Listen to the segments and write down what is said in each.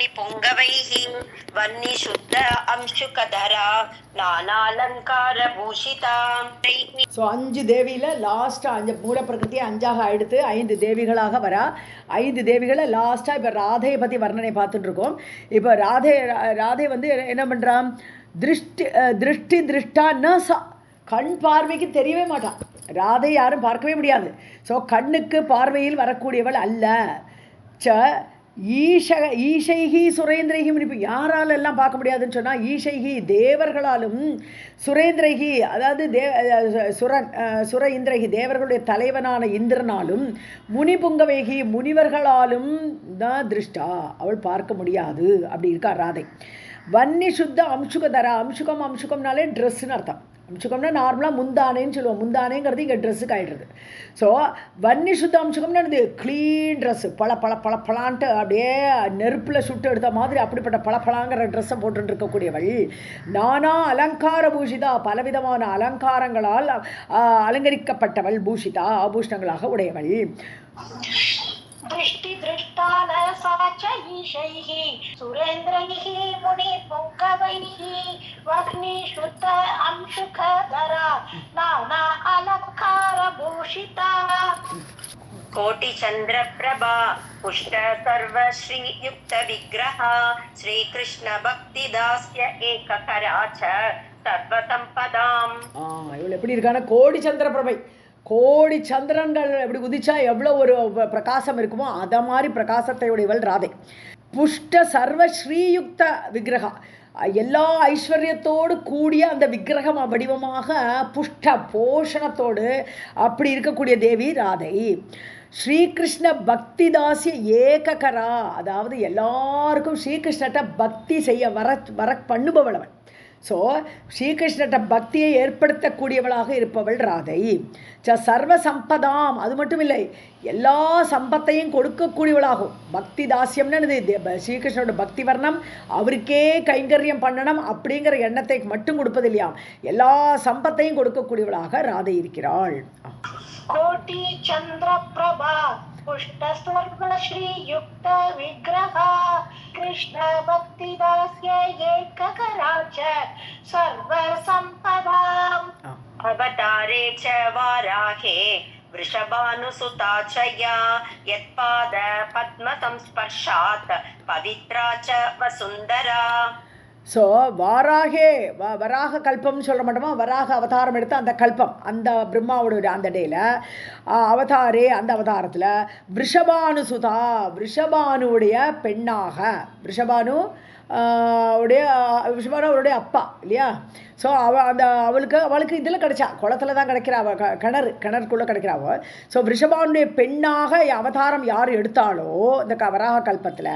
मुनिपुङ्गवैः वह्निशुद्ध अंशुकधरा नानालङ्कारभूषिता. So 5 தேவியில் லாஸ்ட்டாக 5 மூல பிரகிருதியை 5ஆக எடுத்து 5 தேவிகளாக வரா. 5 தேவிகளை லாஸ்ட்டாக இப்போ ராதையை பற்றி வர்ணனை பார்த்துட்டு இருக்கோம். இப்போ ராதை வந்து என்ன பண்ணுறான், திருஷ்டி திருஷ்டா ந சா, கண் பார்வைக்கு தெரியவே மாட்டான். ராதை யாரும் பார்க்கவே முடியாது. ஸோ கண்ணுக்கு பார்வையில் வரக்கூடியவள் அல்ல. ஈஷைகி சுரேந்திரைகி, இப்போ யாரால எல்லாம் பார்க்க முடியாதுன்னு சொன்னால் ஈஷைகி தேவர்களாலும், சுரேந்திரைகி அதாவது சுர இந்திரகி தேவர்களுடைய தலைவனான இந்திரனாலும், முனிபுங்கவைகி முனிவர்களாலும் தான் திருஷ்டா, அவள் பார்க்க முடியாது. அப்படி இருக்கா ராதை. வன்னி சுத்த அம்சுகதரா, அம்சுகம்னாலே ட்ரெஸ்ஸுன்னு அர்த்தம். அம்சுகம்னா நார்மலாக முந்தானேன்னு சொல்லுவோம். முந்தானேங்கிறது இங்கே ட்ரெஸ்ஸுக்கு ஆகிடுறது. ஸோ வன்னி சுத்த அம்சுகம்னு க்ளீன் ட்ரெஸ்ஸு, பலான்ட்டு அப்படியே நெருப்பில் சுட்டு எடுத்த மாதிரி அப்படிப்பட்ட பலாங்கிற ட்ரெஸ்ஸை போட்டு இருக்கக்கூடியவள். நானா அலங்கார பூஷிதா, பலவிதமான அலங்காரங்களால் அலங்கரிக்கப்பட்டவள். பூஷிதா ஆபூஷணங்களாக உடையவள். दृष्टि दृष्टानसाचैषैः सुरेन्द्रैः मुनिपुङ्गवैः वह्निशुद्ध अंशुकधरा नाना अलङ्कारभूषिता. कोटिचन्द्रप्रभा पुष्ट सर्वश्रीयुक्तविग्रह श्रीकृष्ण भक्तिदास्य एककरा च सर्वसम्पदाम्. இவள் எப்படி இருக்கான, கோடி சந்திர பிரபை, கோடி சந்திரன்கள் எப்படி உதிச்சா எவ்வளோ ஒரு பிரகாசம் இருக்குமோ அதை மாதிரி பிரகாசத்தை உடையவள் ராதை. புஷ்ட சர்வ ஸ்ரீயுக்த விக்கிரகா, எல்லா ஐஸ்வர்யத்தோடு கூடிய அந்த விக்கிரகம் வடிவமாக புஷ்ட போஷணத்தோடு அப்படி இருக்கக்கூடிய தேவி ராதை. ஸ்ரீகிருஷ்ண பக்தி தாசிய ஏககரா, அதாவது எல்லாருக்கும் ஸ்ரீகிருஷ்ணட்ட பக்தி செய்ய வர பண்ணுபவள் அவள். ஸோ ஸ்ரீகிருஷ்ணட்ட பக்தியை ஏற்படுத்தக்கூடியவளாக இருப்பவள் ராதை. சர்வ சம்பதாம், அது மட்டும் இல்லை எல்லா சம்பத்தையும் கொடுக்கக்கூடியவளாகும். பக்தி தாசியம்னு ஸ்ரீகிருஷ்ணனோட பக்தி வர்ணம், அவருக்கே கைங்கரியம் பண்ணணும் அப்படிங்கிற எண்ணத்தை மட்டும் கொடுப்பது இல்லையா, எல்லா சம்பத்தையும் கொடுக்கக்கூடியவளாக ராதை இருக்கிறாள். கோட்டி சந்திர பிரபா पुष्ट सर्व श्री युक्त विग्रह कृष्ण भक्तिदास्य एककरा च सर्व संपदाम्. अवतारे च वाराहे वृषभानुसुता च या यत्पाद पद्म संस्पर्शात् पवित्रा च वसुंधरा. ஸோ வராக கல்பம்னு சொல்ல மாட்டோமா, வராக அவதாரம் எடுத்த அந்த கல்பம், அந்த பிரம்மாவோட அந்த டேல அவதாரே, அந்த அவதாரத்தில் விஷபானுசுதா, விஷபானுடைய பெண்ணாக, விஷபானுடைய அப்பா இல்லையா. ஸோ அவளுக்கு இதில் கிடைச்சா, குளத்தில் தான் கிடைக்கிறா, கிணறுக்குள்ளே கிடைக்கிறாவோ. ஸோ ரிஷபானுடைய பெண்ணாக அவதாரம் யார் எடுத்தாலோ இந்த வராக கல்பத்தில்,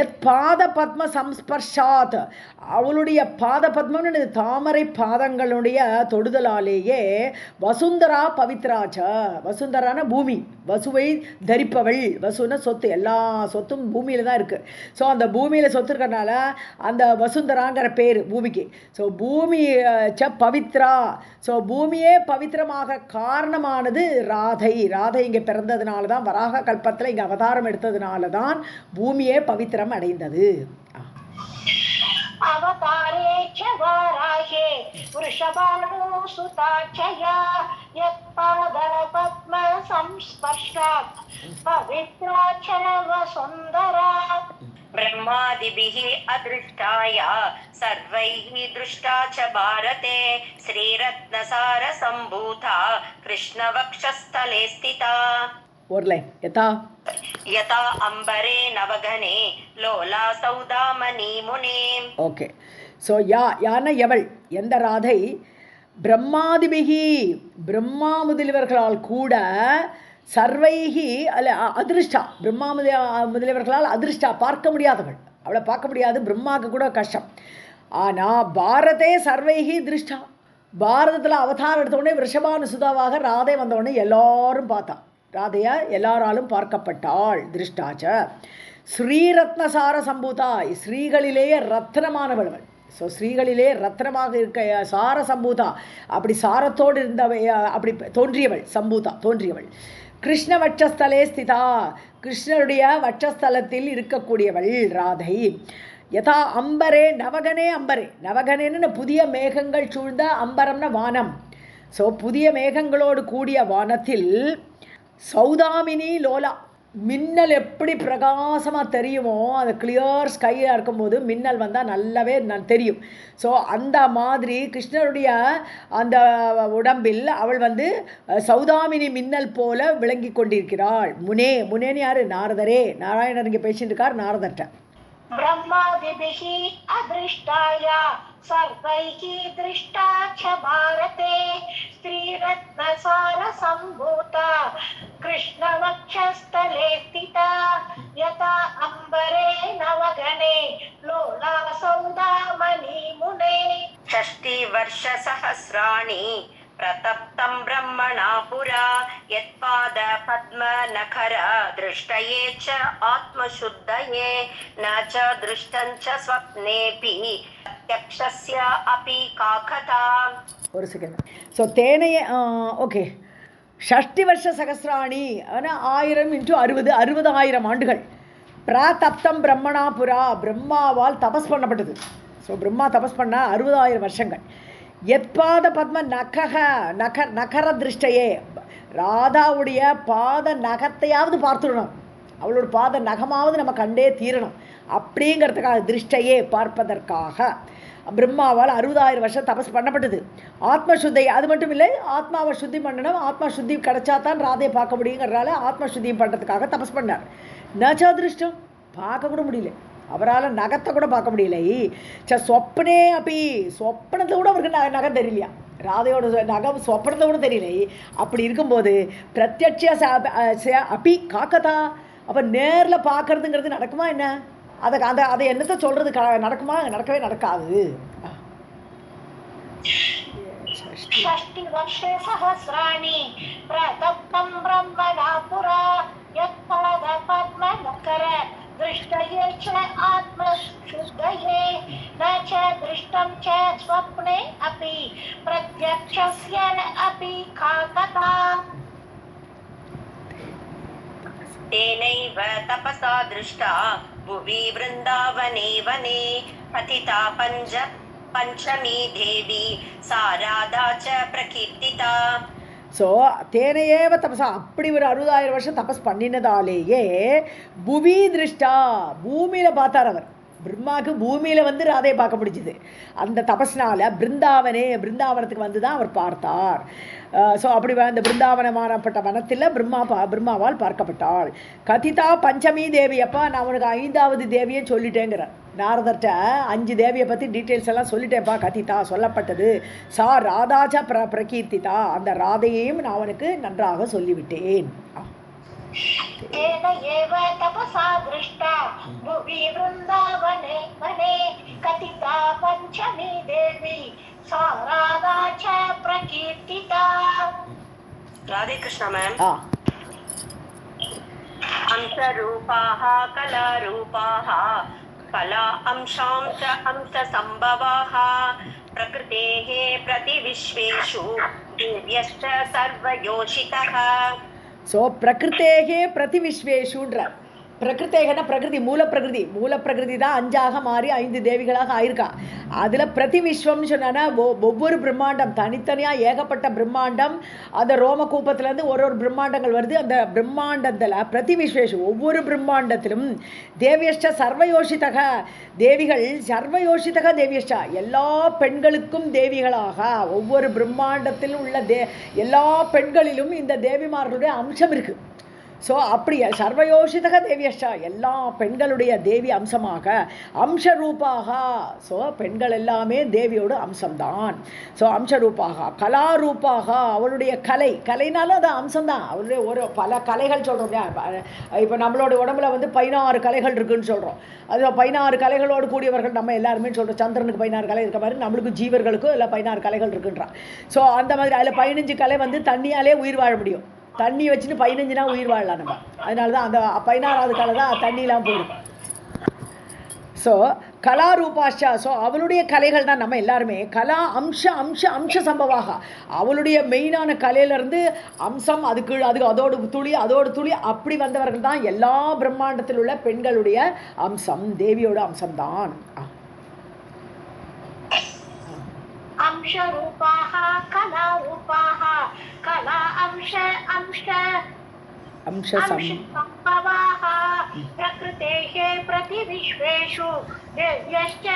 எத் பாத பத்ம சம்ஸ்பர்ஷாத், அவளுடைய பாத பத்மன்னு தாமரை பாதங்களுடைய தொடுதலாலேயே வசுந்தரா பவித்ராச்ச, வசுந்தரான பூமி, வசுவை தரிப்பவள், வசுன சொத்து, எல்லா சொத்தும் பூமியில் தான் இருக்குது. ஸோ அந்த பூமியில் சொத்து இருக்கிறனால அந்த வசுந்தராங்கிற பேர் பூமிக்கு. ஸோ பூமி ச பவித்ரா, ஸோ பூமியே பவித்திரமாக காரணமானது ராதை. ராதை இங்கே பிறந்ததுனால தான், வராக கல்பத்தில் இங்கே அவதாரம் எடுத்ததுனால தான் பூமியே பவித்திரம் அடைந்தது. அவதாரே च वाराहे वृषभानुसुता च या यत्पादपद्म संस्पर्शात् पवित्रा च वसुन्धरा. ब्रह्मादिभिः अदृष्टाया सर्वैः दृष्टा च भारते श्रीरत्नसार सम्भूता कृष्णवक्षस्थले स्थिता. ஒரு லைன் यथा अंबरे नवगणे लोला सौदामणि मुने. ஓகே. ஸோ யானை எவள், எந்த ராதை, பிரம்மாதிபிகி பிரம்மா முதலியவர்களால் கூட, சர்வைகி அல்ல அதிருஷ்டா, பிரம்மா முதலியவர்களால் அதிருஷ்டா பார்க்க முடியாதவள், அவளை பார்க்க முடியாது, பிரம்மாவுக்கு கூட கஷ்டம். ஆனால் பாரதே சர்வைகி திருஷ்டா, பாரதத்தில் அவதாரம் எடுத்தவுடனே ரிஷபானுசுதாவாக ராதை வந்தவுடனே எல்லாரும் பார்த்தா, ராதையா எல்லாராலும் பார்க்கப்பட்டாள். திருஷ்டாச்ச ஸ்ரீரத்னசார சம்பூதா, ஸ்ரீகளிலேயே ரத்னமானவள். ஸோ ஸ்ரீகளிலே ரத்னமாக இருக்க சார சம்பூதா, அப்படி சாரத்தோடு இருந்தவ, அப்படி தோன்றியவள், சம்பூதா தோன்றியவள். கிருஷ்ண வட்சஸ்தலே ஸ்திதா, கிருஷ்ணருடைய வட்சஸ்தலத்தில் இருக்கக்கூடியவள் ராதை. யதா அம்பரே நவகனே, அம்பரே நவகனேன்னு புதிய மேகங்கள் சூழ்ந்த, அம்பரம்னா வானம். ஸோ புதிய மேகங்களோடு கூடிய வானத்தில் சௌதாமினி லோலா, மின்னல் எப்படி பிரகாசமாக தெரியுமோ, அது கிளியர் ஸ்கையாக இருக்கும்போது மின்னல் வந்தால் நல்லாவே தெரியும். ஸோ அந்த மாதிரி கிருஷ்ணருடைய அந்த உடம்பில் அவள் சௌதாமினி மின்னல் போல விளங்கி கொண்டிருக்கிறாள். முனே, முனேன்னு யார்? நாரதரே. நாராயணர் இங்கே பேசிட்டு இருக்கார் நாரதர்கிட்ட. ब्रह्मादिभिः अदृष्टाय सर्वैः दृष्टा च भारते स्त्रीरत्नसारसम्भूता कृष्णवक्षस्थले स्थिता यथा अम्बरे नवगणे लोला सौदामनी मुने. षष्टिवर्षसहस्राणि प्रतप्तं ब्रह्मणा पुरा यत्पाद पद्म नखर दृष्टये च आत्मशुद्धये न च दृष्टं च स्वप्नेऽपि प्रत्यक्षस्य अपि काकता. ஒரு செகண்ட். ஸோ தேனையே ஓகே. ஷஷ்டி வருஷ சகசிராணி, ஆனால் 1000 × 60, 60,000 ஆண்டுகள். பிராதப்தம் பிரம்மணா புரா, பிரம்மாவால் தபஸ் பண்ணப்பட்டது. ஸோ பிரம்மா தபஸ் பண்ண 60,000 வருஷங்கள். எத்பாத பத்ம நகர திருஷ்டையே, ராதாவுடைய பாத நகத்தையாவது பார்த்துடணும், அவளோட பாத நகமாவது நம்ம கண்டே தீரணும் அப்படிங்கிறதுக்காக, திருஷ்டையே பார்ப்பதற்காக பிரம்மாவால் 60,000 வருஷம் தபஸ் பண்ணப்பட்டது. ஆத்மசுத்தை அது மட்டும் இல்லை, ஆத்மாவை சுத்தி பண்ணணும், ஆத்மா சுத்தி கிடைச்சா தான் ராதையை பார்க்க முடியுங்கிறதால ஆத்ம சுத்தியம் பண்ணுறதுக்காக தபஸ் பண்ணார். நச்சா திருஷ்டம், பார்க்க கூட முடியல, அவரால் நகத்தை கூட பார்க்க முடியலை. சொப்பனே அப்படி, சொப்பனத்தை கூட அவருக்கு நகம் தெரியலையா, ராதையோட நகம் சொப்பனத்தை கூட தெரியலை. அப்படி இருக்கும்போது பிரத்யட்ச அப்படி காக்கதா, அப்போ நேரில் பார்க்கறதுங்கிறது நடக்குமா என்ன? அதை என்னத்தை சொல்கிறது, நடக்குமா? நடக்கவே நடக்காது. षष्टि वर्षे सहस्राणि प्रतप्तं ब्रह्मणा पुरा यत्पाद पद्म नकर दृष्टये च आत्मशुद्धये न च दृष्टं च स्वप्ने अपि प्रत्यक्षस्य न अपि काकता. तेनैव तपसा दृष्टा भुवि वृन्दावने वने पतिता पंचमी देवी सा राधा च प्रकीर्तिता. ஸோ தேனையேவ தபசா, அப்படி ஒரு 60,000 வருஷம் தபஸ் பண்ணினதாலேயே புவி திருஷ்டா, பூமியில் பார்த்தார் அவர். பிரம்மாவுக்கு பூமியில் ராதையை பார்க்க முடிஞ்சுது. அந்த தபஸ்னால பிருந்தாவனத்துக்கு தான் அவர் பார்த்தார். ஸோ அப்படி அந்த பிருந்தாவனமானப்பட்ட வனத்தில் பிரம்மாவால் பார்க்கப்பட்டாள். கதிதா பஞ்சமி தேவி, அப்பா நான் உனக்கு 5வது தேவியை சொல்லிட்டேங்கிறார் நாரதர்கிட்ட. 5 தேவியை பற்றி டீட்டெயில்ஸ் எல்லாம் சொல்லிட்டேன்ப்பா, கதிதா சொல்லப்பட்டது. சா ராதாச்ச பிரகீர்த்திதா, அந்த ராதையையும் நான் அவனுக்கு நன்றாக சொல்லிவிட்டேன். तेन एव तपसा दृष्टा भुवि वृन्दावने वने कथिता पंचमी देवी सा राधा च प्रकीर्तिता. राधे कृष्ण मैम. अंशरूपाः कलारूपाः कला अंशां च अंशसम्भवाः प्रकृतेः प्रतिविश्वेषु देव्यश्च सर्वयोषितः. ஸோ பிரகிருத்தேகே பிரதிவிஸ்வேஷுன்ற, பிரகிருத்தேகனா பிரகிருதி, மூலப்பிரகிருதி தான் 5ஆக மாறி 5 தேவிகளாக ஆயிருக்கா. அதில் பிரதிவிஸ்வம்னு சொன்னா ஒவ்வொரு பிரம்மாண்டம் தனித்தனியாக ஏகப்பட்ட பிரம்மாண்டம், அந்த ரோமகூப்பத்திலேருந்து ஒரு பிரம்மாண்டங்கள் வருது. அந்த பிரம்மாண்டத்தில் பிரதிவிஸ்வேஷு, ஒவ்வொரு பிரம்மாண்டத்திலும் தேவியஷ்ட சர்வயோஷிதக தேவிகள், சர்வயோஷிதக தேவியஷ்டா எல்லா பெண்களுக்கும் தேவிகளாக, ஒவ்வொரு பிரம்மாண்டத்திலும் உள்ள எல்லா பெண்களிலும் இந்த தேவிமார்களுடைய அம்சம் இருக்குது. ஸோ அப்படி சர்வயோஷிதக தேவியஷ்டா எல்லா பெண்களுடைய தேவி அம்சமாக, அம்சரூபாக, ஸோ பெண்கள் எல்லாமே தேவியோட அம்சம்தான். ஸோ அம்சரூபாக கலாரூபாக, அவளுடைய கலைனாலும் அது அம்சம்தான். அவளுடைய பல கலைகள் சொல்கிறோம். இப்போ நம்மளோட உடம்புல 16 கலைகள் இருக்குதுன்னு சொல்கிறோம். அது 16 கலைகளோடு கூடியவர்கள் நம்ம எல்லாருமே சொல்கிறோம். சந்திரனுக்கு 16 கலை இருக்க மாதிரி நம்மளுக்கு ஜீவர்களுக்கும் எல்லாம் 16 கலைகள் இருக்குன்றான். ஸோ அந்த மாதிரி அதில் 15 கலை தண்ணியாலே உயிர் வாழ முடியும். தண்ணி வச்சுட்டு 15னா உயிர் வாழலாம் நம்ம. அதனால தான் அந்த 16வது கலை தான் தண்ணிலாம் போயிடும். ஸோ கலாரூபாஷா. ஸோ அவளுடைய கலைகள் தான் நம்ம எல்லாருமே. கலா அம்ச அம்ச அம்ச சம்பவாக, அவளுடைய மெயினான கலையிலேருந்து அம்சம், அதுக்கு அதோடு துளி அதோடு துளி அப்படி வந்தவர்கள் தான் எல்லா பிரம்மாண்டத்தில் உள்ள பெண்களுடைய அம்சம், தேவியோட அம்சம்தான். अंश रूपाः कला रूपाः कला अंश अंश अंश संभवाः प्रकृतेः प्रतिविश्वेषु देव्यश्च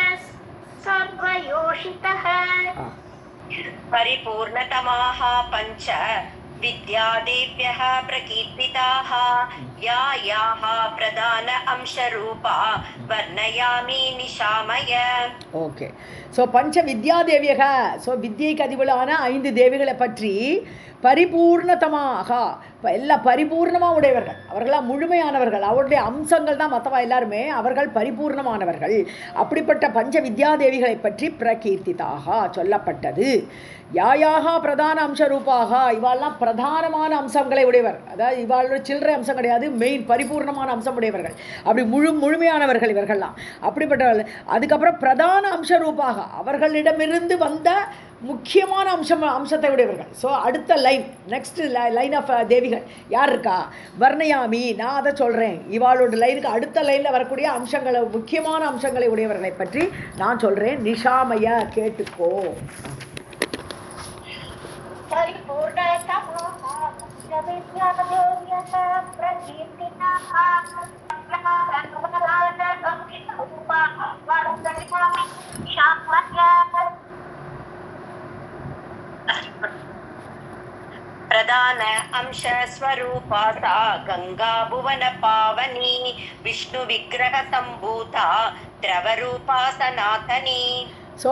सर्वयोषितः परिपूर्णतमाः पञ्च विद्यादेव्यः प्रकीर्तिताः याः प्रधान अंशरूपा वर्णयामि निशामय. ஓகே. ஸோ பஞ்ச வித்யாதேவியக, ஸோ வித்யைக்கு அதிபலான 5 தேவிகளை பற்றி பரிபூர்ணதமாக, எல்லாம் பரிபூர்ணமாக உடையவர்கள், அவர்களாம் முழுமையானவர்கள், அவருடைய அம்சங்கள் தான் மற்றவா எல்லாருமே, அவர்கள் பரிபூர்ணமானவர்கள். அப்படிப்பட்ட பஞ்ச வித்யாதேவிகளை பற்றி பிரகீர்த்திதாக சொல்லப்பட்டது. யாயாக பிரதான அம்சரூபாக, இவாள்லாம் பிரதானமான அம்சங்களை உடையவர், அதாவது இவாளோட சில்லறை அம்சம் கிடையாது, மெயின் பரிபூர்ணமான அம்சம் உடையவர்கள், அப்படி முழுமையானவர்கள் இவர்கள்லாம். அப்படிப்பட்டவர்கள். அதுக்கப்புறம் பிரதான அம்சரூபாக, அவர்களிடமிருந்து வந்த முக்கியமான அம்சத்தை உடையவர்கள். ஸோ அடுத்த லைன், நெக்ஸ்ட் லைன் ஆஃப் தேவிகள் யார் இருக்கா? வர்ணயாமி, நான் அதை சொல்கிறேன். இவாளோட லைனுக்கு அடுத்த லைனில் வரக்கூடிய அம்சங்களை, முக்கியமான அம்சங்களை உடையவர்களை பற்றி நான் சொல்கிறேன். நிஷாமய, கேட்டுக்கோ. प्रधान अंश स्वरूपा सा गंगा भुवन पावनी विष्णु विग्रह संभूता द्रवरूपा सनातनी. ஸோ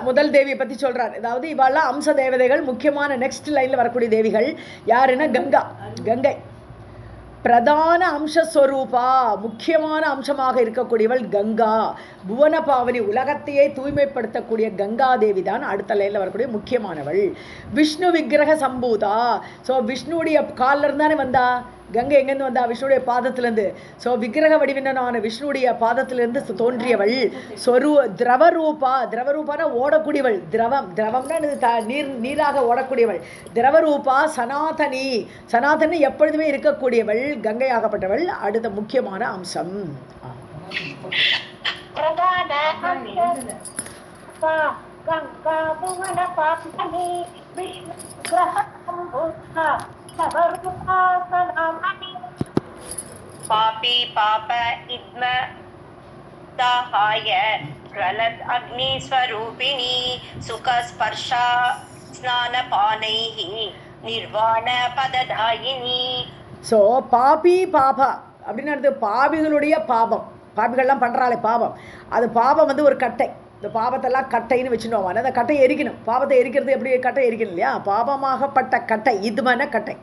முதல் தேவியை பற்றி சொல்கிறார். அதாவது இவாளெல்லாம் அம்ச தேவதைகள், முக்கியமான நெக்ஸ்ட் லைனில் வரக்கூடிய தேவிகள் யாருன்னா கங்கை. பிரதான அம்சஸ்வரூபா, முக்கியமான அம்சமாக இருக்கக்கூடியவள் கங்கா. புவன பாவனி, உலகத்தையே தூய்மைப்படுத்தக்கூடிய கங்காதேவி தான் அடுத்த லைனில் வரக்கூடிய முக்கியமானவள். விஷ்ணு விக்கிரக சம்பூதா, ஸோ விஷ்ணுடைய காலில் இருந்தானே வந்தா கங்கை. எங்கேருந்து வந்தா? விஷ்ணுடைய பாதத்திலேருந்து. ஸோ விக்கிரக வடிவினான விஷ்ணுடைய பாதத்திலிருந்து தோன்றியவள். திரவரூபான ஓடக்கூடியவள். திரவம்னா நீராக ஓடக்கூடியவள். திரவரூபா சனாதனி எப்பொழுதுமே இருக்கக்கூடியவள், கங்கையாகப்பட்டவள். அடுத்த முக்கியமான அம்சம். पापी पाप इद्म दाहाय प्रलद अग्नि स्वरूपिणी सुख स्पर्शा स्नान पानैः निर्वाण पददायिनी. ஸோ பாபி பாபா அப்படின்னு அர்த்தம். பாபிகளுடைய பாபம், பாபிகள்லாம் பண்ணுறாளே பாபம், அது பாபம் வந்து ஒரு கட்டை. இந்த பாபத்தெல்லாம் கட்டைன்னு வச்சுருவாங்க. அந்த கட்டையை எரிக்கணும். பாபத்தை எரிக்கிறது எப்படி? கட்டை எரிக்கணும் இல்லையா? பாபமாகப்பட்ட கட்டை, இதுமான கட்டை.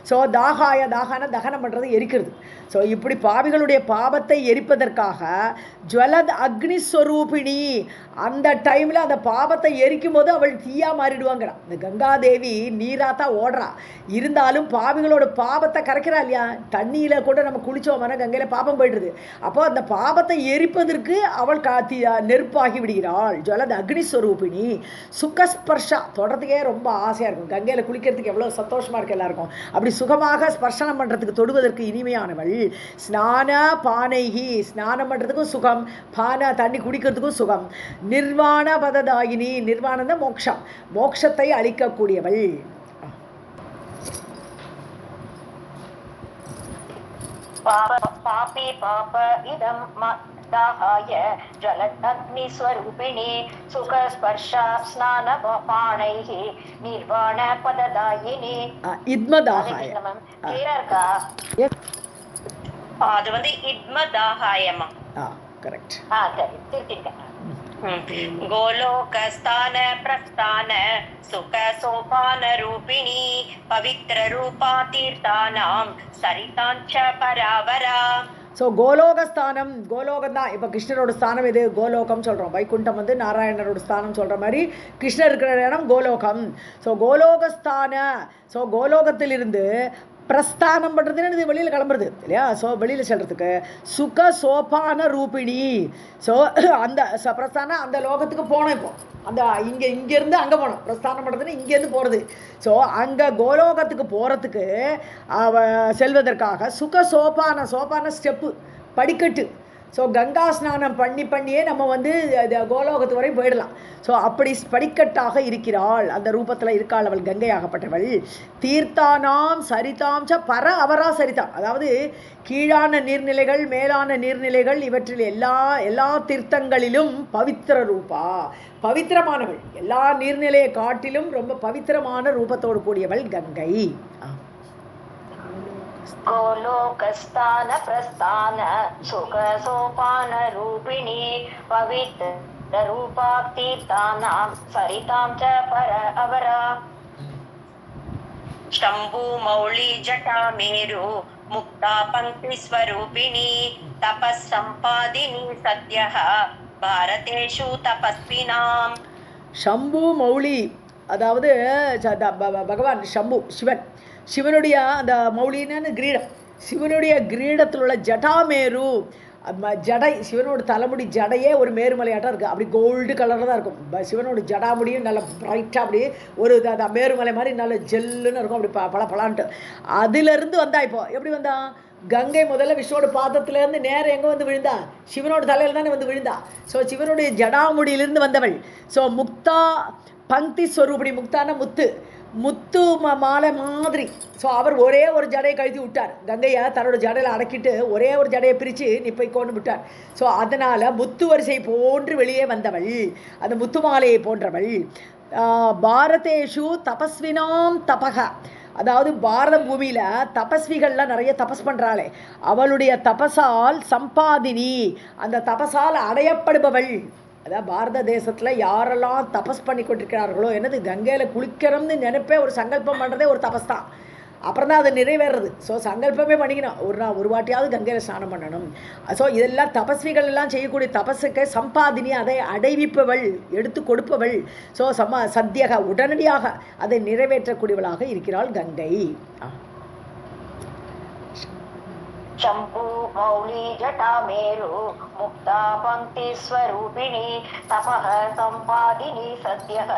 ஸோ தாகான தகனம் பண்ணுறது, எரிக்கிறது. ஸோ இப்படி பாவிகளுடைய பாபத்தை எரிப்பதற்காக ஜுவலத் அக்னிஸ்வரூபிணி, அந்த டைமில் அந்த பாபத்தை எரிக்கும் போது அவள் தீயா மாறிடுவாங்கிறான். இந்த கங்காதேவி நீராத்தான் ஓடுறா, இருந்தாலும் பாவிகளோட பாபத்தை கரைக்கிறா இல்லையா? தண்ணியில் கூட நம்ம குளிச்சோம்னா கங்கையில் பாபம் போயிடுது. அப்போ அந்த பாபத்தை எரிப்பதற்கு அவள் நெருப்பாகி விடுகிறாள். ஜுவலத் அக்னிஸ்வரூபிணி. சுகஸ்பர்ஷா, தொடர்றதுக்கே ரொம்ப ஆசையாக இருக்கும். கங்கையில் குளிக்கிறதுக்கு எவ்வளோ சந்தோஷமாக இருக்குது எல்லாருக்கும். அப்படி சுகமாக ஸ்பர்சனம் பண்ணுறதுக்கு, தொடுவதற்கு இனிமையானவள். ஸ்நான பானைகி, ஸ்நானம் பண்ணுறதுக்கும் சுகம், பான தண்ணி குடிக்கிறதுக்கும் சுகம். நிர்வாண பததாயினி, நிர்வாணம் தான் மோக்ஷம், மோக்ஷத்தை அளிக்கக்கூடியவள். पापी पाप इदं दाहाय ज्वलत् अग्निस्वरूपिणी सुख स्पर्शा स्नान पाणैः निर्वाण पददायिनी. இத்மதாகாய கிளியரா இருக்கா? அது வந்து இத்மதாகாயமா? கரெக்ட். சரி, திருத்திட்டேன். गोलोकस्थान प्रस्थान सुख सोपान रूपिणी पवित्र रूपा तीर्थानां सरितांच परावरा. ஸோ கோலோகஸ்தானம், கோலோகம் தான். இப்போ கிருஷ்ணரோட ஸ்தானம் எது? கோலோகம் சொல்கிறோம். வைகுண்டம் வந்து நாராயணரோட ஸ்தானம் சொல்கிற மாதிரி கிருஷ்ணர் இருக்கிற இடம் கோலோகம். ஸோ கோலோகஸ்தான, ஸோ கோலோகத்திலிருந்து பிரஸ்தானம் பண்ணுறதுன்னு இது வெளியில் கிளம்புறது இல்லையா. ஸோ வெளியில் செல்றதுக்கு சுக சோபான ரூபிணி. ஸோ அந்த பிரஸ்தானம் அந்த லோகத்துக்கு போனோம். இப்போ அந்த இங்கேருந்து அங்கே போனோம். பிரஸ்தானம் பண்ணுறதுன்னு இங்கேருந்து போகிறது. ஸோ அங்கே கோலோகத்துக்கு போகிறதுக்கு செல்வதற்காக சுக சோபான ஸ்டெப்பு படிக்கட்டு. ஸோ கங்கா ஸ்நானம் பண்ணியே நம்ம வந்து கோலோகத்து வரை போயிடலாம். ஸோ அப்படி படிக்கட்டாக இருக்கிறாள், அந்த ரூபத்தில் இருக்காள் அவள், கங்கையாகப்பட்டவள். தீர்த்தானாம் சரிதாம் ச பர அவரா சரிதாம், அதாவது கீழான நீர்நிலைகள் மேலான நீர்நிலைகள் இவற்றில் எல்லா தீர்த்தங்களிலும் பவித்திர ரூபா, பவித்திரமானவள். எல்லா நீர்நிலையை காட்டிலும் ரொம்ப பவித்திரமான ரூபத்தோடு கூடியவள் கங்கை. गोलोकस्थान प्रस्थान सुख सोपान रूपिणी पवित्र रूपा तीर्थानां सरितां च पर अवरा शंभु मौली जटा मेरु मुक्ता पंक्ति स्वरूपिणी तपस्संपादिनी सद्यः भारतेषु तपस्विनां. शंभु मौली அதாவது பகவான் சம்பு சிவன், சிவனுடைய அந்த மௌலின்னு கிரீடம், சிவனுடைய கிரீடத்தில் உள்ள ஜடாமேரு ஜடை, சிவனோட தலைமுடி ஜடையே ஒரு மேருமலையாட்டம் இருக்குது. அப்படி கோல்டு கலரில் தான் இருக்கும். சிவனோட ஜடாமுடியும் நல்ல ப்ரைட்டாக அப்படி ஒரு மேருமலை மாதிரி நல்ல ஜெல்லுன்னு இருக்கும், அப்படி பலான்ட்டு. அதிலிருந்து வந்தா இப்போ எப்படி வந்தா, கங்கை முதல்ல விஷ்ணுவோட பாதத்திலேருந்து நேரம் எங்கே வந்து விழுந்தா, சிவனோட தலையில் தானே வந்து விழுந்தா. ஸோ சிவனுடைய ஜடாமுடியிலிருந்து வந்தவள். ஸோ முக்தா பங்கி ஸ்வரூபிணி, முக்தான முத்து மாலை மாதிரி. ஸோ அவர் ஒரே ஒரு ஜடையை கழுத்தி விட்டார், கங்கையை தன்னோட ஜடையில் அடக்கிட்டு ஒரே ஒரு ஜடையை பிரித்து நிப்பை கொண்டு விட்டார். ஸோ அதனால் முத்து வரிசை போன்று வெளியே வந்தவள், அந்த முத்து மாலையை போன்றவள். பாரதேஷு தபஸ்வினாம் தபக, அதாவது பாரத பூமியில் தபஸ்விகள்லாம் நிறைய தபஸ் பண்ணுறாளே, அவளுடைய தபஸால் சம்பாதினி, அந்த தபஸால் அடையப்படுபவள். அதாவது பாரத தேசத்தில் யாரெல்லாம் தபஸ் பண்ணி கொண்டிருக்கிறார்களோ, என்னது கங்கையில் குளிக்கிறோம்னு நினைப்பே ஒரு சங்கல்பம் பண்ணுறதே ஒரு தபஸ் தான். அப்புறம் தான் அது நிறைவேறது. ஸோ சங்கல்பமே பண்ணிக்கணும், ஒரு வாட்டியாவது கங்கையில் ஸ்நானம் பண்ணணும். ஸோ இதெல்லாம் தபஸ்விகள் எல்லாம் செய்யக்கூடிய தபஸுக்கு சம்பாதினி, அதை அடைவிப்பவள், எடுத்து கொடுப்பவள். ஸோ சத்தியக உடனடியாக அதை நிறைவேற்றக்கூடியவளாக இருக்கிறாள் கங்கை. शंभु मौली जटा मेरु मुक्ता पंक्ति स्वरूपिणी तपः संपादिनी सद्यः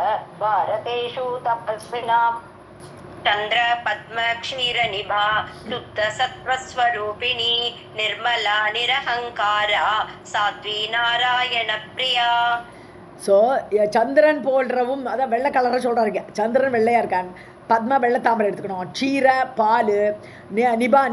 भारतेषु तपस्विनां. चंद्र पद्म क्षीर निभा शुद्ध सत्व स्वरूपिणी निर्मला निरहंकारा साध्वी नारायण प्रिया. ஸோ சந்திரன் போன்றவும், அதான் வெள்ளை கலரை சொல்கிறாங்க, சந்திரன் வெள்ளையாக இருக்கான், பத்மா வெள்ளை தாமரை எடுத்துக்கணும், க்ஷீர பால்,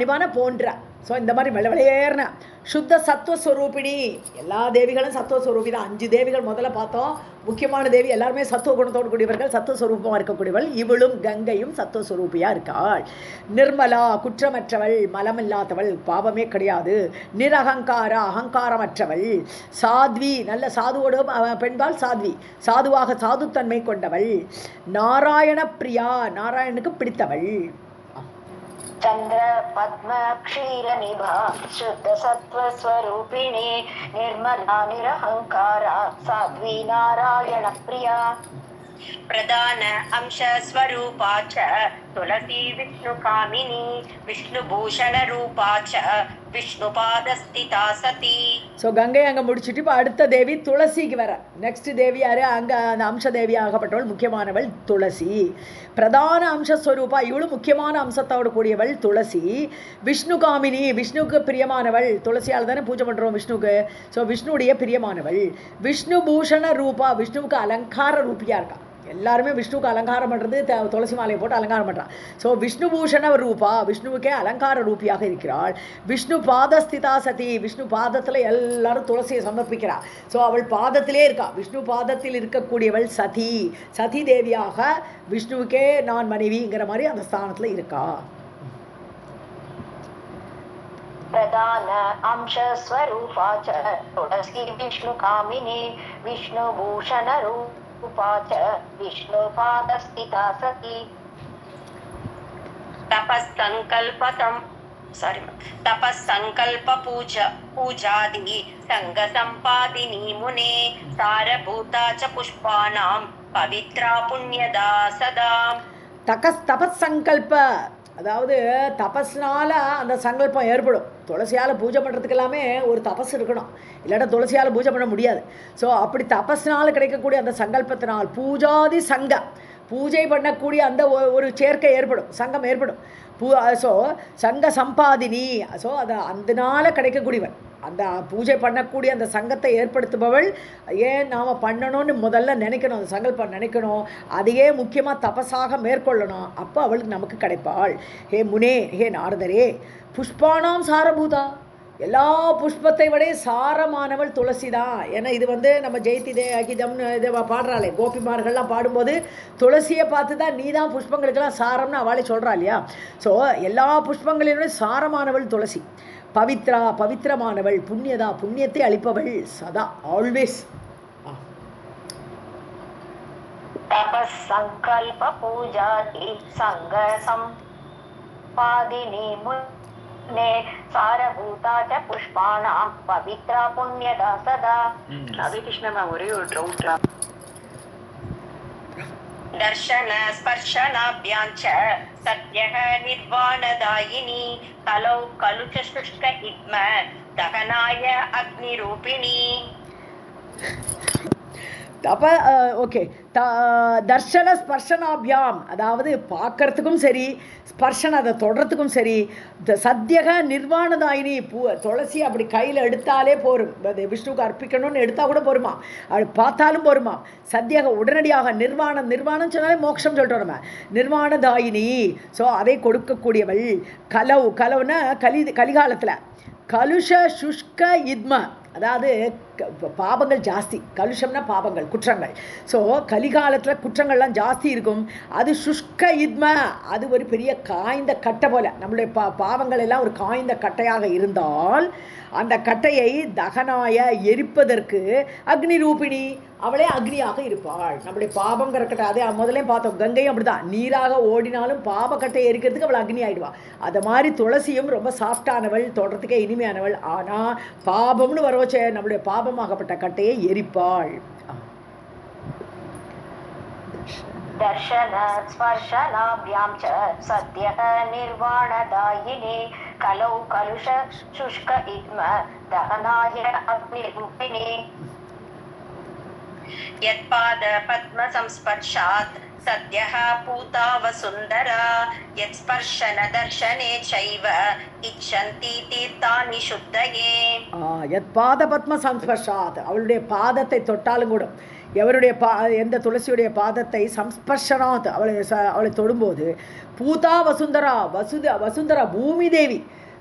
நிபான போன்ற. ஸோ இந்த மாதிரி வெள்ளை வெளியேறின சுத்த சத்துவஸ்வரூபிணி, எல்லா தேவிகளும் சத்துவஸ்வரூபி தான். 5 தேவிகள் முதல்ல பார்த்தோம். முக்கியமான தேவி எல்லாருமே சத்துவ குணத்தோடு கூடியவர்கள், சத்துவஸ்வரூபமாக இருக்கக்கூடியவள். இவளும் கங்கையும் சத்துவஸ்வரூபியாக இருக்காள். நிர்மலா, குற்றமற்றவள், மலமில்லாதவள், பாவமே கிடையாது. நிரகங்காரா, அகங்காரமற்றவள். சாத்வி, நல்ல சாதுவோடு பெண்பால் சாத்வி, சாதுவாக சாதுத்தன்மை கொண்டவள். நாராயண பிரியா, நாராயணனுக்கு பிடித்தவள். चंद्र पद्म क्षीर निभा शुद्ध सत्व स्वरूपिणी निर्मला निरहंकारा साध्वी नारायण प्रिया. प्रधान अंश स्वरूपा च तुलसी विष्णु कामिनी विष्णुभूषण रूपा च विष्णुपादस्थिता सती. ஸோ கங்கை அங்கே முடிச்சுட்டு இப்போ அடுத்த தேவி துளசிக்கு வர. நெக்ஸ்ட் தேவி யார், அங்கே அந்த அம்ச தேவி ஆகப்பட்டவள், முக்கியமானவள் துளசி. பிரதான அம்சஸ்வரூபா, இவளும் முக்கியமான அம்சத்தோடு கூடியவள் துளசி. விஷ்ணு காமினி, விஷ்ணுவுக்கு பிரியமானவள். துளசியால் தானே பூஜை பண்ணுறோம் விஷ்ணுக்கு. ஸோ விஷ்ணுடைய பிரியமானவள். விஷ்ணு பூஷண ரூபா, விஷ்ணுவுக்கு அலங்கார ரூபியாக இருக்கா. எல்லாருமே விஷ்ணுவுக்கு அலங்காரம் பண்ணுறது துளசி மாலையை போட்டு அலங்காரம் பண்ணுறான். ஸோ விஷ்ணு பூஷண ரூபா, விஷ்ணுவுக்கே அலங்கார ரூபியாக இருக்கிறாள். விஷ்ணு பாதஸ்திதா சதி, விஷ்ணு பாதத்தில் எல்லாரும் துளசியை சமர்ப்பிக்கிறாள். ஸோ அவள் பாதத்திலே இருக்கா. விஷ்ணு பாதத்தில் இருக்கக்கூடியவள் சதி, சதி தேவியாக விஷ்ணுவுக்கே நான் மனைவிங்கிற மாதிரி அந்த ஸ்தானத்தில் இருக்கா. प्रधान अंश स्वरूपा च तुलसी विष्णु कामिनी विष्णुभूषण रूपा च विष्णुपादस्थिता सती. तपस्संकल्प पूजादि संग संपादिनी मुने सारभूता च पुष्पाणां पवित्रा पुण्यदा सदा. தபஸ்சங்கல்ப அதாவது தபஸ்னால அந்த சங்கல்பம் ஏற்படும். துளசியால் பூஜை பண்ணுறதுக்கு எல்லாமே ஒரு தபஸ் இருக்கணும், இல்லாட்டா துளசியால் பூஜை பண்ண முடியாது. ஸோ அப்படி தபஸ்னால் கிடைக்கக்கூடிய அந்த சங்கல்பத்தினால் பூஜாதி சங்க, பூஜை பண்ணக்கூடிய அந்த ஒரு சேர்க்கை ஏற்படும், சங்கம் ஏற்படும். ஸோ சங்க சம்பாதினி, ஸோ அது அதனால கிடைக்கக்கூடியவன், அந்த பூஜை பண்ணக்கூடிய அந்த சங்கத்தை ஏற்படுத்துபவள். ஏன் நாம் பண்ணணும்னு முதல்ல நினைக்கணும், அந்த சங்கல்பம் நினைக்கணும், அதையே முக்கியமாக தபஸாக மேற்கொள்ளணும். அப்போ அவளுக்கு நமக்கு கிடைப்பாள். ஹே முனே, ஹே நாரதரே, புஷ்பானாம் சாரபூதா, எல்லா புஷ்பத்தை விட சாரமானவள் துளசி தான். ஏன்னா இது நம்ம ஜெயதிதே அகிதம்னு இதை பாடுறாளே, கோபிமார்கள்லாம் பாடும்போது துளசியை பார்த்து தான் நீ தான் புஷ்பங்களுக்கெல்லாம் சாரம்னு அவளே சொல்கிறா இல்லையா. ஸோ எல்லா புஷ்பங்களினுடைய சாரமானவள் துளசி. பவித்ரா, பவித்திரமானவள். புண்ணியதா, புண்ணியத்தை அளிப்பவள் சதா, ஆல்வேஸ். தபஸ் சங்கல்ப பூஜாதி சங்க சம்பாதினி முனே சாரபூதாச்ச புஷ்பாணாம் பவித்ரா புண்ணியதா சதா. அதே கிருஷ்ணமா ஒரே ஒரு டவுட். दर्शन स्पर्शनाभ्याञ्च सद्यः निर्वाणदायिनी कलौ कलुष शुष्क इद्म दहनाय अग्निरूपिणी. அப்போ ஓகே, தர்ஷன ஸ்பர்ஷனாபியாம், அதாவது பார்க்கறதுக்கும் சரி, ஸ்பர்ஷன் அதை தொடறதுக்கும் சரி. சத்யக நிர்வாணதாயினி, துளசி அப்படி கையில் எடுத்தாலே போரும், விஷ்ணுவுக்கு அர்ப்பிக்கணும்னு எடுத்தால் கூட போருமா, அப்படி பார்த்தாலும் போருமா. சத்யக உடனடியாக, நிர்வாணம், நிர்வாணம் சொன்னாலே மோட்சம் சொல்லிட்டோம் நம்ம, நிர்வாணதாயினி. ஸோ அதை கொடுக்கக்கூடியவள். கலவுன்னா கலிகாலத்தில் கலுஷ சுஷ்க இத்ம, அதாவது பாபங்கள் ஜாஸ்தி. கலுஷம்னா பாபங்கள், குற்றங்கள். ஸோ கலிகாலத்தில் குற்றங்கள்லாம் ஜாஸ்தி இருக்கும். அது சுஷ்க இத்ம, அது ஒரு பெரிய காய்ந்த கட்டை போல். நம்மளுடைய பாவங்கள் எல்லாம் ஒரு காய்ந்த கட்டையாக இருந்தால் அந்த கட்டையை தகனாய எரிப்பதற்கு அக்னி ரூபிணி, அவளே அக்னியாக இருப்பாள். நம்முடைய பாபங்கிற கட்டை, அதே முதலே பார்த்தோம், கங்கையும் அப்படிதான், நீராக ஓடினாலும் பாபக்கட்டையை எரிக்கிறதுக்கு அவள் அக்னி ஆகிடுவாள். அது மாதிரி துளசியும் ரொம்ப சாஃப்டானவள், தொடர்றதுக்கே இனிமையானவள். ஆனால் பாபம்னு வரவச்ச நம்முடைய பாபமாகப்பட்ட கட்டையை எரிப்பாள். दर्शन स्पर्शनाभ्यां च सद्यः निर्वाणदायिनी कलौ कलुष शुष्क इद्म दहनाय अग्निरूपिणी. यत्पाद पद्म संस्पर्शात् सद्यः पूता वसुन्धरा यत्स्पर्शन दर्शने चैव इच्छन्ति तीर्थानि शुद्धये. यत्पाद पद्म संस्पर्शात्, அவளுடைய பாதத்தை தொட்டாலும் கூட, எவருடைய எந்த துளசியுடைய பாதத்தை சம்ஸ்பர்ஷனாத், அவளை தொடும்போது, பூதா வசுந்தரா, வசுந்தரா பூமி தேவி.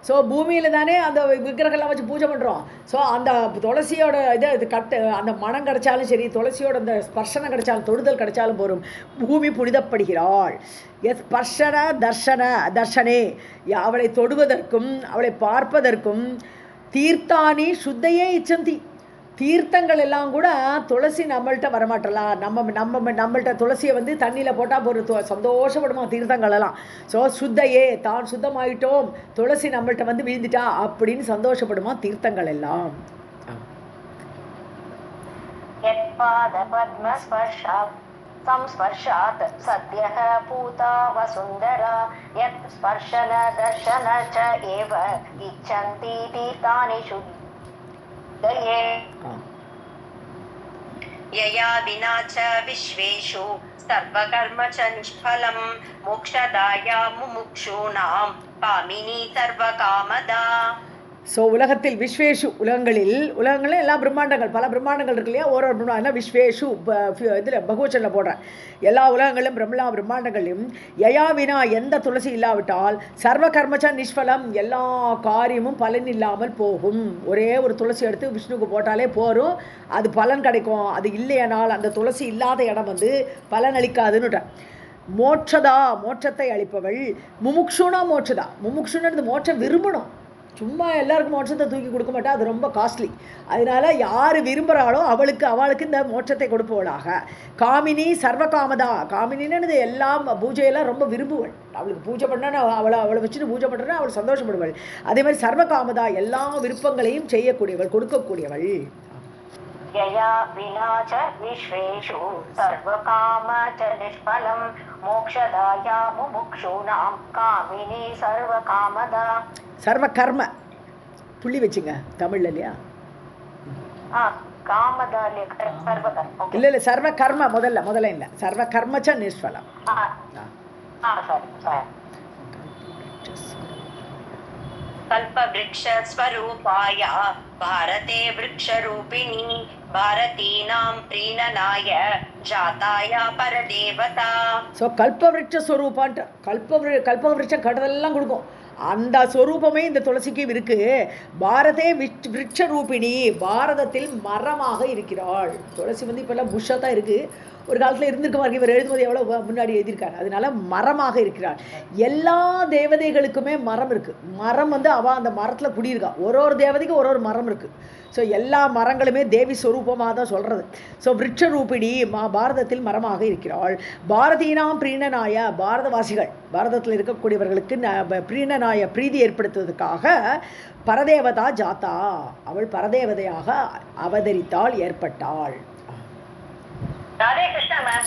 ஸோ பூமியில் தானே அந்த விக்கிரகெல்லாம் வச்சு பூஜை பண்ணுறோம். ஸோ அந்த துளசியோட இது கட்டு, அந்த மனம் கிடைச்சாலும் சரி, துளசியோட அந்த ஸ்பர்ஷனம் கிடைச்சாலும், தொடுதல் கிடைச்சாலும் போரும், பூமி புனிதப்படுகிறாள். ஸ்பர்ஷன தர்ஷனே, அவளை தொடுவதற்கும் அவளை பார்ப்பதற்கும் தீர்த்தானி சுத்தையே இச்சந்தி, தீர்த்தங்கள் எல்லாம் கூட துளசி நம்மள்கிட்ட வரமாட்டலாம். நம்மள்கிட்ட துளசியை தண்ணியில் போட்டால் ஒரு சந்தோஷப்படுமா தீர்த்தங்கள் எல்லாம். ஸோ சுத்தையே, தான் சுத்தமாயிட்டோம், துளசி நம்மள்கிட்ட வீழ்ந்துட்டா அப்படின்னு சந்தோஷப்படுமா தீர்த்தங்கள் எல்லாம். संस्पर्शात् सद्यः पूता वसुन्धरा यत् स्पर्शन दर्शन च एव इच्छन्ति तीर्थानि शुद्धये. यया विना च विश्वेषु सर्वकर्म च निष्फलं मोक्षदाया मुमुक्षूणां कामिनी सर्वकामदा. ஸோ உலகத்தில் விஸ்வேஷு, உலகங்களில் எல்லா பிரம்மாண்டங்கள், பல பிரம்மாண்டங்கள் இருக்கு இல்லையா, ஒரு பிரம்மாண்டம் விஸ்வேஷு இதில் பகுவச்சனில் போடுறேன். எல்லா உலகங்களிலும் பிரம்மாண்டங்களையும் யயா வினா, எந்த துளசி இல்லாவிட்டால் சர்வ கர்மச்ச நிஷ்பலம், எல்லா காரியமும் பலன் இல்லாமல் போகும். ஒரே ஒரு துளசி எடுத்து விஷ்ணுவுக்கு போட்டாலே போரும், அது பலன் கிடைக்கும். அது இல்லையானால் அந்த துளசி இல்லாத இடம் பலன் அளிக்காதுன்னு. மோட்சதா, மோட்சத்தை அளிப்பவள். முமுக்ஷுனா மோட்சதா, முமுக்ஷுன்னு மோட்சம் விரும்பணும். சும்மா எல்லாருக்கும் மோட்சத்தை தூக்கி கொடுக்க மாட்டா, அது ரொம்ப காஸ்ட்லி. அதனால யார் விரும்புகிறாளோ அவளுக்கு இந்த மோட்சத்தை கொடுப்பவளாக. காமினி சர்வகாமதா, காமினின்னு எல்லாம் பூஜையெல்லாம் ரொம்ப விரும்புவள். அவளுக்கு பூஜை பண்ணா அவளை வச்சுட்டு பூஜை பண்ணுறா அவள் சந்தோஷப்படுவள். அதே மாதிரி சர்வகாமதா, எல்லா விருப்பங்களையும் செய்யக்கூடியவள், கொடுக்கக்கூடியவள். यया विना च विश्वेषु सर्वकाम च निष्फलं मोक्षदाया मुमुक्षूणां कामिनी सर्वकामदा சர்வ கர்ம புள்ளி வச்சுங்க தமிழ்ல இல்லையா? कामदा सर्वकर्म இல்லை இல்லை சர்வ கர்ம முதல்ல இல்லை சர்வ கர்மச்ச நிஷ்பலம். कल्पवृक्षस्वरूपाय भारते वृक्षरूपिणी भारतीनां प्रीणनाय जाताय परदेवता. ஸோ கல்பவிருட்ச ஸ்வரூபான்ட்டு கல்பவிருட்சம் கடலெல்லாம் கொடுக்கும். அந்த ஸ்வரூபமே இந்த துளசிக்கும் இருக்கு. பாரதே விருட்ச ரூபிணி, பாரதத்தில் மரமாக இருக்கிறாள். துளசி வந்து இப்போல்லாம் புஷ்ஷாக தான் இருக்குது, ஒரு காலத்தில் இருந்திருக்க மாதிரி இவர் எழுதும்போது எவ்வளோ முன்னாடி எழுதியிருக்காரு. அதனால மரமாக இருக்கிறாள். எல்லா தேவதைகளுக்குமே மரம் இருக்குது. மரம் வந்து அவள் அந்த மரத்தில் குடியிருக்கா. ஒரு தேவதைக்கு ஒரு மரம் இருக்குது. ஸோ எல்லா மரங்களுமே தேவி ஸ்வரூபமாக தான் சொல்கிறது. ஸோ விருட்ச ரூபிணி பாரதத்தில் மரமாக இருக்கிறாள். பாரதீனாம் பிரீணநாய, பாரதவாசிகள் பாரதத்தில் இருக்கக்கூடியவர்களுக்கு பிரீணநாய பிரீதி ஏற்படுத்துவதற்காக பரதேவதா ஜாத்தா, அவள் பரதேவதையாக அவதரித்தாள், ஏற்பட்டாள். राधे कृष्ण मैम.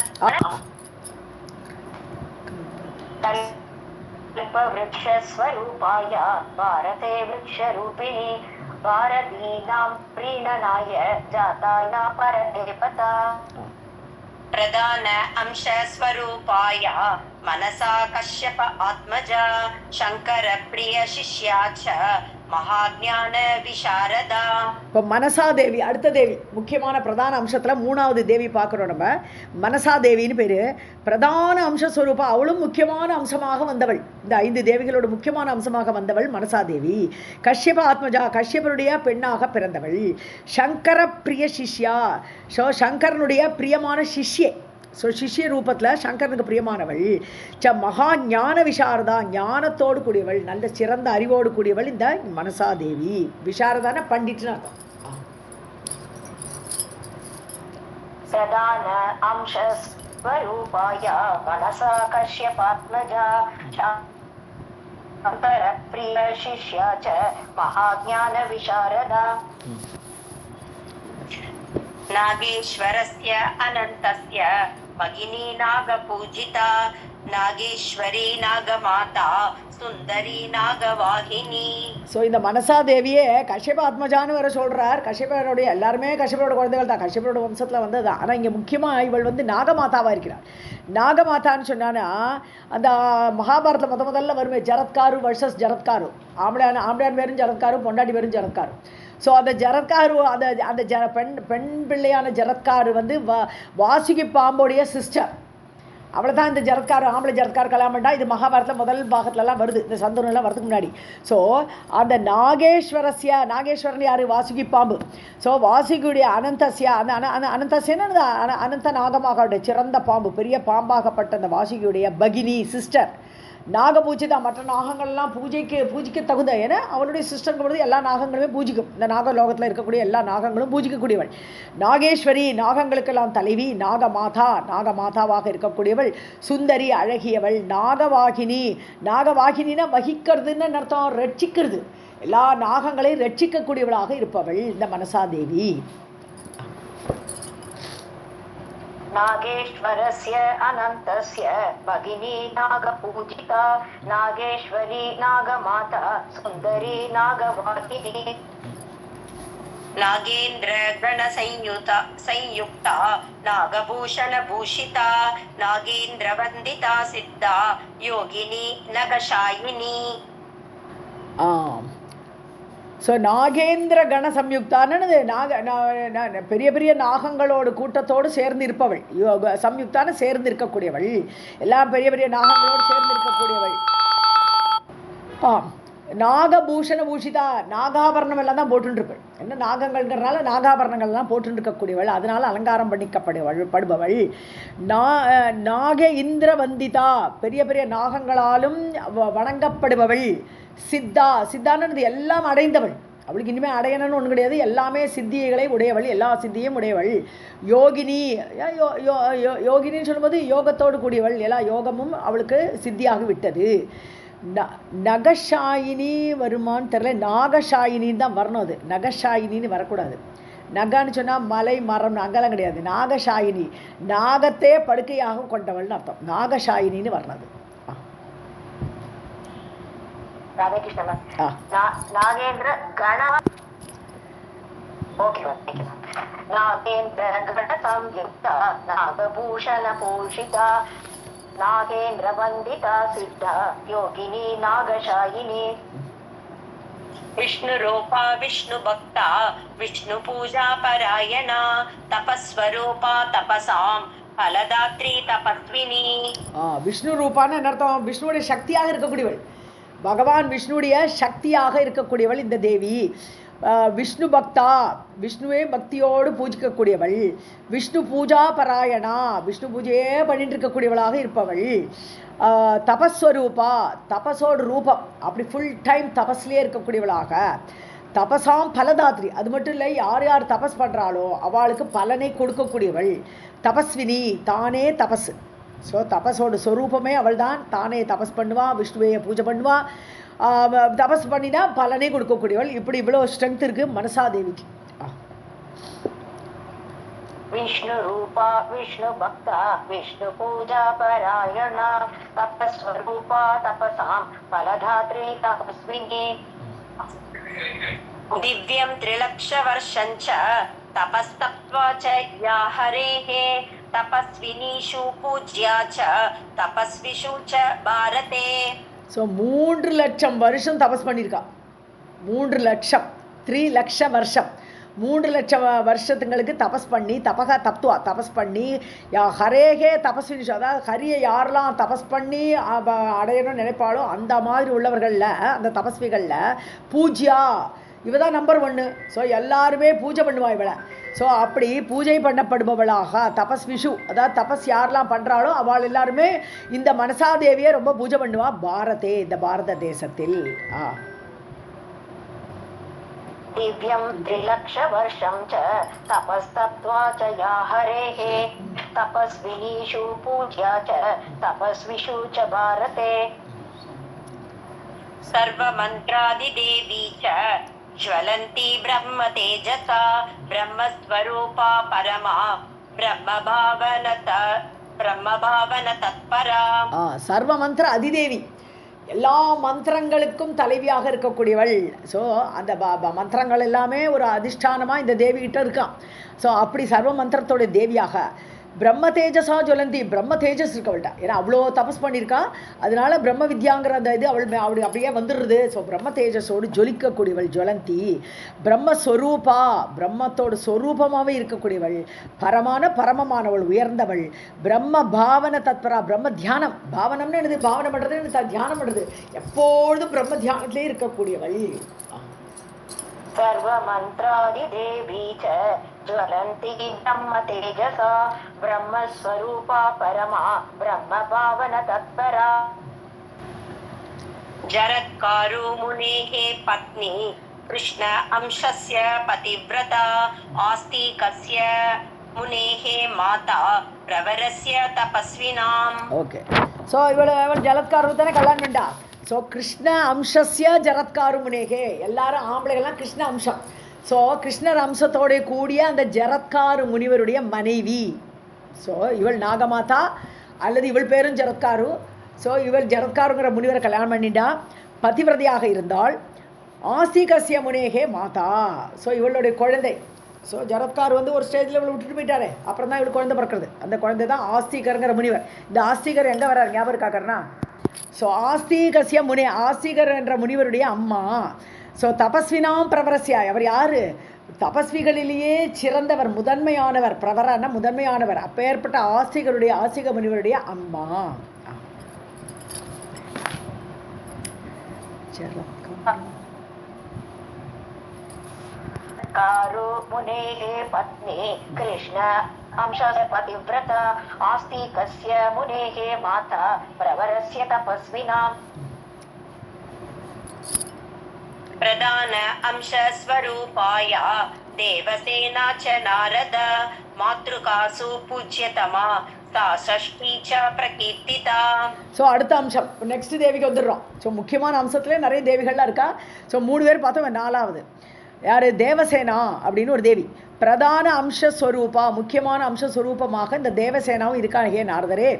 कल्पवृक्षस्वरूपाय भारते वृक्षरूपिणी भारतीनां प्रीणनाय जाताय परदेवता. प्रधान अंशस्वरूपाय मनसा कश्यप आत्मजा शंकर प्रिय शिष्या च महाज्ञान विशारदा. இப்போ மனசா தேவி அடுத்த தேவி, முக்கியமான பிரதான அம்சத்தில் மூணாவது தேவி பார்க்குறோம் நம்ம. மனசா தேவின்னு பேர். பிரதான அம்சஸ்வரூபம், அவளும் முக்கியமான அம்சமாக வந்தவள். இந்த 5 தேவிகளோட முக்கியமான அம்சமாக வந்தவள் மனசா தேவி. கஷ்யப ஆத்மஜா, கஷ்யபருடைய பெண்ணாக பிறந்தவள். சங்கர பிரிய சிஷ்யா, ஸோ சங்கரனுடைய பிரியமான சிஷ்யே. ஸோ சிஷ்ய ரூபத்தில் சங்கரனுக்கு பிரியமானவள். மகா ஞான விசாரதா, ஞானத்தோடு கூடியவள், நல்ல சிறந்த அறிவோடு கூடியவள் இந்த மனசாதேவி. விசாரதான பண்டிட்னு அர்த்தம். பிரதான அம்சஸ்வரூபாய மனசா கஷ்யபாத்மஜா சங்கர பிரிய சிஷ்யா ச மகாஞான விசாரதா. नागेश्वरस्य अनन्तस्य भगिनी नागपूजिता नागेश्वरी नागमाता சுந்தரி நாகவாகினி. ஸோ இந்த மனசா தேவியே கஷ்யப ஆத்மஜான்னு வேற சொல்கிறார். கஷ்யபருடைய எல்லாருமே கஷ்யபரோட குழந்தைகள் தான், கஷ்யபரோட வம்சத்தில் வந்தது. ஆனால் இங்கே முக்கியமாக இவள் வந்து நாகமாதாவாக இருக்கிறார். நாகமாதான்னு சொன்னான்னா அந்த மகாபாரத்தில் முதல்ல வருமே ஜரத்காரு வர்சஸ் ஜரத்காரு. ஆம்பளையான் பேரும் ஜரத்காரு, பொண்டாட்டி பேரும் ஜரத்காரு. ஸோ அந்த ஜரத்காரு அந்த பெண் பிள்ளையான ஜரத்காரு வந்து வாசுகி பாம்போடைய சிஸ்டர். அவளை தான் இந்த ஜரத்கார், ஆம்பளை ஜரத்கார் கல்யாணம் பண்ணா. இது மகாபாரத்தில் முதல் பாகத்துலலாம் வருது, இந்த சந்தனம்லாம் வரதுக்கு முன்னாடி. ஸோ அந்த நாகேஸ்வரன் யார்? வாசுகி பாம்பு. ஸோ வாசுகியுடைய அனந்தசியா, அந்த அனந்தசியன்னு அனந்த நாகமாக சிறந்த பாம்பு, பெரிய பாம்பாகப்பட்ட அந்த வாசுகியுடைய பகினி சிஸ்டர். நாகபூஜை தான். மற்ற நாகங்கள்லாம் பூஜைக்கு தகுந்த, ஏன்னா அவளுடைய சிஸ்டருக்கு பொழுது எல்லா நாகங்களுமே பூஜிக்கும். இந்த நாகலோகத்தில் இருக்கக்கூடிய எல்லா நாகங்களும் பூஜிக்கக்கூடியவள். நாகேஸ்வரி, நாகங்களுக்கெல்லாம் தலைவி. நாகமாதாவாக இருக்கக்கூடியவள். சுந்தரி, அழகியவள். நாகவாகினினா வகிக்கிறதுன்னு அர்த்தம், ரட்சிக்கிறது. எல்லா நாகங்களையும் ரட்சிக்கக்கூடியவளாக இருப்பவள் இந்த மனசாதேவி. नागेश्वरस्य अनन्तस्य भगिनी नागपूजिता नागेश्वरी नागमाता सुन्दरी नागवाहिनी. नागेन्द्र गणसंयुक्ता नागभूषणभूषिता नागेन्द्रवन्दिता सिद्धा योगिनी नगशायिनी. ஸோ நாகேந்திர கண சம்யுக்தான்னு பெரிய பெரிய நாகங்களோடு கூட்டத்தோடு சேர்ந்து இருப்பவள். சம்யுக்தான சேர்ந்து இருக்கக்கூடியவள், எல்லாம் பெரிய பெரிய நாகங்களோடு சேர்ந்து இருக்கக்கூடியவள். நாகபூஷண பூஷிதா, நாகாபரணம் எல்லாம் தான் போட்டுருப்பள். என்ன நாகங்கள்ங்கிறனால நாகாபரணங்கள்லாம் போட்டுருக்கக்கூடியவள், அதனால் அலங்காரம் படுபவள். நாக இந்திர வந்திதா, பெரிய பெரிய நாகங்களாலும் வணங்கப்படுபவள். சித்தானது எல்லாம் அடைந்தவள். அவளுக்கு இனிமேல் அடையணும்னு ஒன்று கிடையாது, எல்லாமே சித்திகளை உடையவள், எல்லா சித்தியும் உடையவள். யோகினி, யோகினின்னு சொல்லும்போது யோகத்தோடு கூடியவள், எல்லா யோகமும் அவளுக்கு சித்தியாகி விட்டது. நகஷாயினி வருமானு தெரியல, நாகஷாயினின்னு தான் வரணும். அது நகஷாயினின்னு வரக்கூடாது. நகான்னு சொன்னால் மலை மரம் அங்கெல்லாம் கிடையாது. நாகசாயினி, நாகத்தே படுக்கையாக கொண்டவள்னு அர்த்தம். நாகசாயினின்னு வர்றது. ராதே கிருஷ்ண மேம். நாகேந்திர கண ஓகே மேம். நாகேந்திர கண சம்யுக்தா நாகபூஷண பூஷிதா நாகேந்திர வந்திதா சித்தா யோகினி நாகசாயினி. विष्णु रूपा विष्णु भक्ता विष्णु पूजा परायणा तपस्वरूपा तपसाम फलदात्री तपस्विनी. விஷ்ணு ரூபான்னு என்ன அர்த்தம்? விஷ்ணுவுடைய சக்தியாக இருக்கக்கூடியவள், பகவான் விஷ்ணுடைய சக்தியாக இருக்கக்கூடியவள் இந்த தேவி. விஷ்ணு பக்தா, விஷ்ணுவே பக்தியோடு பூஜிக்கக்கூடியவள். விஷ்ணு பூஜா பராயணா, விஷ்ணு பூஜையே பண்ணிட்டு இருக்கக்கூடியவளாக இருப்பவள். தபஸ்வரூபா, தபஸோடு ரூபம், அப்படி ஃபுல் டைம் தபஸ்லேயே இருக்கக்கூடியவளாக. தபசாம் பலதாத்ரி, அது மட்டும் இல்லை, யார் யார் தபஸ் பண்ணுறாளோ அவளுக்கு பலனை கொடுக்கக்கூடியவள். தபஸ்வினி, தானே தபஸ். ஸோ தபஸோட ஸ்வரூபமே அவள் தான். தானே தபஸ் பண்ணுவா, விஷ்ணுவையை பூஜை பண்ணுவா, தபஸ் பண்ணினா பலனே கொடுக்கக்கூடியவள். இப்படி இவ்வளோ ஸ்ட்ரென்த் இருக்குது மனசாதேவிக்கு. விஷ்ணு ரூபா விஷ்ணு பக்தா விஷ்ணு பூஜா பராயணா தபஸ்வரூபா தபசாம் பலதாத்ரி தபஸ்வினி. दिव्यं त्रिलक्षवर्षं च तपस्तप्त्वा च या हरेः तपस्विनीषु पूज्या च तपस्विषु च भारते. ஸோ 3 லட்சம் வருஷம் தபஸ் பண்ணியிருக்கா. 3 லட்சம், 3 லட்ச வருஷம், 3 லட்சம் வருஷத்துங்களுக்கு தபஸ் பண்ணி தப்துவா தபஸ் பண்ணி ஹரேகே தபஸ்வினி, அதாவது ஹரியை யாரெல்லாம் தபஸ் பண்ணி அடையணும்னு நினைப்பாளோ அந்த மாதிரி உள்ளவர்களில், அந்த தபஸ்விகளில் பூஜ்யா இவ தான் நம்பர் 1. ஸோ எல்லாருமே பூஜை பண்ணுவா இவளை. ஸோ அப்படி பூஜை பண்ணப்படுபவளாக தபஸ்விஷு, அதாவது தபஸ் யாரெல்லாம் பண்ணுறாளோ அவள் எல்லாருமே இந்த மனசாதேவியை ரொம்ப பூஜை பண்ணுவா பாரதே, இந்த பாரத தேசத்தில். दिव्यं त्रिलक्षवर्षं च तपस्तप्त्वा च या हरेः तपस्विनीषु पूज्या च तपस्विषु च भारते. सर्वमन्त्रादिदेवी च ज्वलन्ती ब्रह्म तेजसा ब्रह्मस्वरूपा परमा ब्रह्मभावन तत्परा. सर्वमन्त्र அதிதேவி, எல்லா மந்திரங்களுக்கும் தலைவியாக இருக்கக்கூடியவள். ஸோ அந்த மந்திரங்கள் எல்லாமே ஒரு அதிஷ்டானமாக இந்த தேவிகிட்ட இருக்கான். ஸோ அப்படி சர்வ மந்திரத்தோட தேவியாக பிரம்ம தேஜஸா ஜுவலந்தி, பிரம்ம தேஜஸ் இருக்கவள்கிட்ட. ஏன்னா அவ்வளோ தபஸ் பண்ணியிருக்கா, அதனால பிரம்ம வித்யாங்கிற அந்த இது அவள் அப்படியே வந்துடுது. ஸோ பிரம்ம தேஜஸோடு ஜொலிக்கக்கூடியவள் ஜுவலந்தி. பிரம்மஸ்வரூபா, பிரம்மத்தோட ஸ்வரூபமாகவே இருக்கக்கூடியவள். பரமமானவள், உயர்ந்தவள். பிரம்ம பாவன தத்பரா, பிரம்ம தியானம், பாவனம்னு என்னது, பாவனை பண்ணுறது, தியானம் பண்ணுறது, எப்பொழுதும் பிரம்ம தியானத்திலே இருக்கக்கூடியவள். सर्वमन्त्रादिदेवी च ज्वलन्ति ब्रह्म तेजसा ब्रह्मस्वरूपा परमा ब्रह्मभावन तत्परा. जरत्कारु मुनेः पत्नी कृष्ण अंशस्य पतिव्रता आस्तिकस्य मुनेः माता प्रवरस्य तपस्विनाम्. ஓகே, ஸோ இவள் ஜலத்காரு தானே கல்யாணம் பண்ணா. ஸோ கிருஷ்ண அம்சஸ்ய ஜரத்காரு முனேகே, எல்லாரும் ஆம்பளைகள்லாம் கிருஷ்ண அம்சம். ஸோ கிருஷ்ணர் அம்சத்தோட கூடிய அந்த ஜரத்காரு முனிவருடைய மனைவி. ஸோ இவள் நாகமாதா, அல்லது இவள் பேரும் ஜரத்காரு. ஸோ இவள் ஜரத்காருங்கிற முனிவரை கல்யாணம் பண்ணிட்டா, பதிவிரதையாக இருந்தாள். ஆஸ்திகஸ்ய முனேகே மாதா, ஸோ இவளுடைய குழந்தை. ஸோ ஜரத்கார் ஒரு ஸ்டேஜில் இவளை விட்டுட்டு போயிட்டாரே, அப்புறம் தான் இவள் குழந்தை பிறக்கிறது. அந்த குழந்தை தான் ஆஸ்திகருங்கிற முனிவர். இந்த ஆஸ்திகர் எங்கே வர்றார் ஞாபகம் இருக்காக்கறனா? ஸோ ஆஸ்திகஸ்ய ஆஸ்திகர் என்ற முனிவருடைய அம்மா. ஸோ தபஸ்வினாம் பிரவரஸ்யா, அவர் யார்? தபஸ்விகளிலேயே சிறந்தவர், முதன்மையானவர். பிரவரன்னா முதன்மையானவர். அப்பேற்பட்ட ஆஸ்திக முனிவருடைய அம்மா. कारो मुनेः पत्नी कृष्ण अंशस्य पतिव्रता आस्तिकस्य मुनेः माता प्रवरस्य तपस्विनाम्. प्रधान अंश स्वरूपाय देवसेना च नारद मातृकासु पूज्यतमा सा षष्ठी च प्रकीर्तिता. ஸோ அடுத்த அம்சம் நெக்ஸ்ட் தேவிக்கு வந்துடுறோம். ஸோ முக்கியமான அம்சத்துலேயே நிறைய தேவிகள்லாம் இருக்கா. ஸோ 3 பேர் பார்த்தோம். 4வது யார்? தேவசேனா அப்படின்னு ஒரு தேவி. பிரதான அம்சஸ்வரூபா முக்கியமான அம்சஸ்வரூபமாக இந்த தேவசேனாவும் இருக்காங்க. ஹே நாரதரே,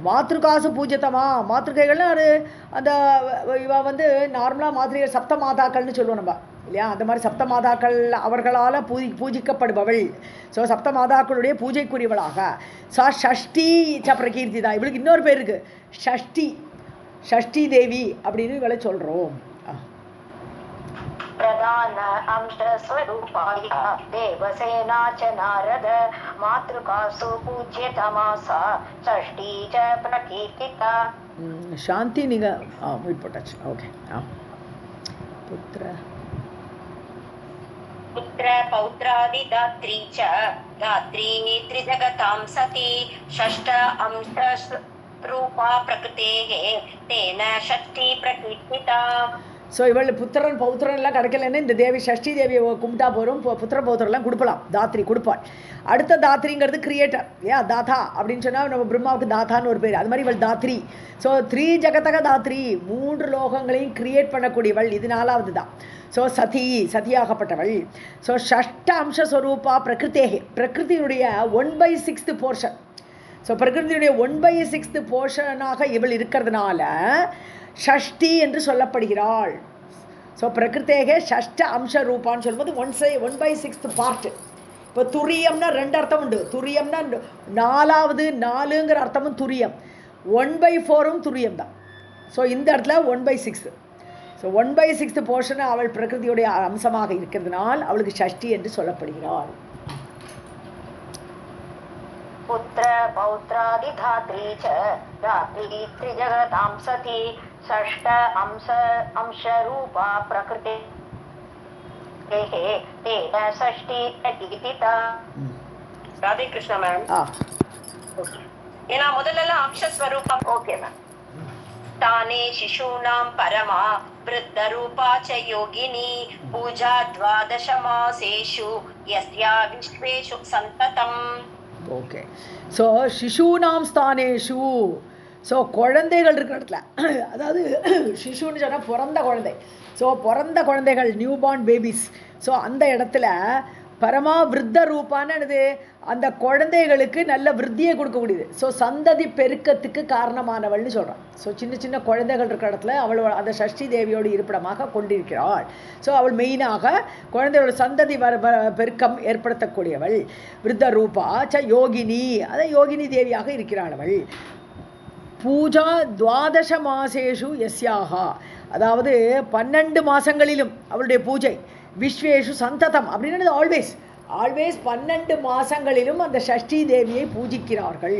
மாத்ருகாசு பூஜ்யத்தமா, மாத்ருகைகள்னு அது அந்த இவ வந்து நார்மலாக மாத்ருகை சப்த மாதாக்கள்னு சொல்லுவோம் நம்ம இல்லையா? அந்த மாதிரி சப்த மாதாக்கள் அவர்களால் பூஜிக்கப்படுபவள். ஸோ சப்த மாதாக்களுடைய பூஜைக்குரியவளாக சா ஷஷ்டி ச பிரகீர்த்தி தான். இவளுக்கு இன்னொரு பேர் இருக்குது, ஷஷ்டி தேவி அப்படின்னு இவளை சொல்கிறோம். प्रधान अंश स्वरूपाय देवसेना च नारद मातृकासु पूज्यतमासा षष्ठी च प्रकीर्तिता. சாந்தி நீங்கள் மீட் போட்டாச்சு. ஓகே. पुत्र पौत्रादिदात्री च धात्री त्रिजगतां सती षष्ठ अंश रूपा प्रकृतेः तेन षष्ठी प्रकीर्तिता. ஸோ இவள் புத்திரன் பௌத்திரன்லாம் கிடைக்கலன்னு இந்த தேவி ஷஷ்டி தேவியை கும்பிட்டா போகிறோம், புத்திர பௌத்திரம்லாம் கொடுப்பலாம், தாத்ரி கொடுப்பாள். அடுத்த தாத்ரிங்கிறது கிரியேட்டர் இல்லையா? தாத்தா அப்படின்னு சொன்னால் நம்ம பிரம்மாவுக்கு தாத்தான்னு ஒரு பேர், அது மாதிரி இவள் தாத்ரி. ஸோ 3 ஜகதக தாத்ரி, 3 லோகங்களையும் கிரியேட் பண்ணக்கூடியவள். இது 4வது தான். ஸோ சதியாகப்பட்டவள். ஸோ ஷஷ்ட அம்சஸ்வரூபா பிரகிருத்தேகே, பிரகிருதியுடைய 1/6 போர்ஷன். ஸோ பிரகிருதியுடைய 1/6 போர்ஷனாக இவள் இருக்கிறதுனால ஷஷ்டி என்று சொல்லப்படுகிறாள். ஸோ பிரகிருத்தேகே ஷஷ்ட அம்ச ரூபான்னு சொல்லும்போது 1/6 பார்ட்டு. இப்போ துரியம்னா 2 அர்த்தம் உண்டு. துரியம்னா 4வது 4ங்கிற அர்த்தமும் துரியம், 1/4ம் துரியம் தான். ஸோ இந்த இடத்துல 1/6. ஸோ 1/6 போர்ஷன் அவள் பிரகிருதியுடைய அம்சமாக இருக்கிறதுனால் அவளுக்கு ஷஷ்டி என்று சொல்லப்படுகிறாள். पुत्र पौत्रादिधात्री च धात्री त्रिजगतां सती षष्ठ अंश रूपा प्रकृतेः तेन षष्ठी प्रकीर्तिता. ராதே கிருஷ்ணா மேம். ஏன்னா முதல்லலாம் அம்சஸ்வரூபம். Okay ma'am. தானே சிசூனாம் பரமா விருத்தரூபா ச யோகினி பூஜா 12 மாசேஷு யஸ்யா விஸ்வேஷு சந்ததம். ஓகே. ஸோ சிசூனாம் ஸ்தானேஷு, ஸோ குழந்தைகள் இருக்கிற இடத்துல, அதாவது சிசுன்னு சொன்னால் பிறந்த குழந்தை. ஸோ பிறந்த குழந்தைகள், நியூ பார்ன் பேபிஸ். ஸோ அந்த இடத்துல பரமா விருத்த ரூபான்னு அந்த குழந்தைகளுக்கு நல்ல விருத்தியை கொடுக்கக்கூடியது. ஸோ சந்ததி பெருக்கத்துக்கு காரணமானவள்னு சொல்கிறான். ஸோ சின்ன சின்ன குழந்தைகள் இருக்கிற இடத்துல அவள் அந்த ஷஷ்டி தேவியோடு இருப்பிடமாக கொண்டிருக்கிறாள். ஸோ அவள் மெயினாக குழந்தையோட சந்ததி பெருக்கம் ஏற்படுத்தக்கூடியவள். விருத்த ரூபா ச யோகினி, அதை யோகினி தேவியாக இருக்கிறாள் அவள். பூஜா 12 மாசேஷு யஸ்யாஹா, அதாவது 12 மாதங்களிலும் அவளுடைய பூஜை. விஸ்வேஷு சந்ததம் அப்படின்னு ஆல்வேஸ் 12 மாதங்களிலும் அந்த ஷஷ்டி தேவியை பூஜிக்கிறார்கள்.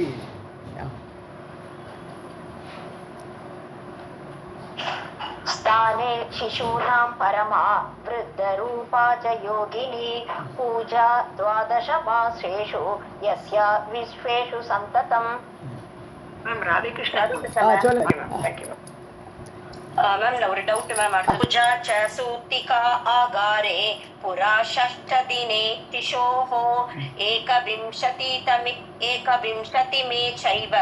स्थाने शिशूनां परमा वृद्धरूपा च योगिनी पूजा 12 मासेषु यस्या विश्वेषु सन्ततम्. மேம் ராதே கிருஷ்ணா. சொல்லுங்க. மேம் ஒரு டவுட் மேம். பூஜா ச சூத்திகா ஆகாரே புரா ஷஷ்ட தினே திஷோஹ ஏகவிம்சதி மே சைவ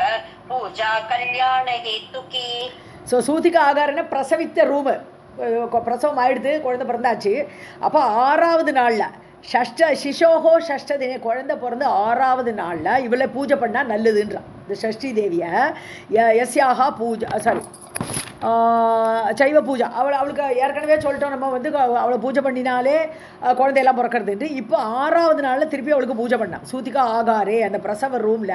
பூஜா கல்யாண ஹேதுகி. ஸோ சூத்திகா ஆகாரன்னா பிரசவித்த ரூமு, பிரசவம் ஆயிடுது, குழந்தை பிறந்தாச்சு. அப்போ 6வது நாளில் சிசோஹோ ஷஷ்ட தினே, குழந்தை பிறந்து 6வது நாளில் இவளை பூஜை பண்ணால் நல்லதுன்றான் இந்த ஷஷ்டி தேவியை. யஸ்யாஹா பூஜா, சாரி சைவ பூஜா. அவளுக்கு ஏற்கனவே சொல்லிட்டோம் நம்ம அவளை பூஜை பண்ணினாலே குழந்தையெல்லாம் பிறக்கிறதுன்ட்டு. இப்போ 6வது நாளில் திருப்பி அவளுக்கு பூஜை பண்ணான். சூத்திகா ஆகாரே, அந்த பிரசவ ரூமில்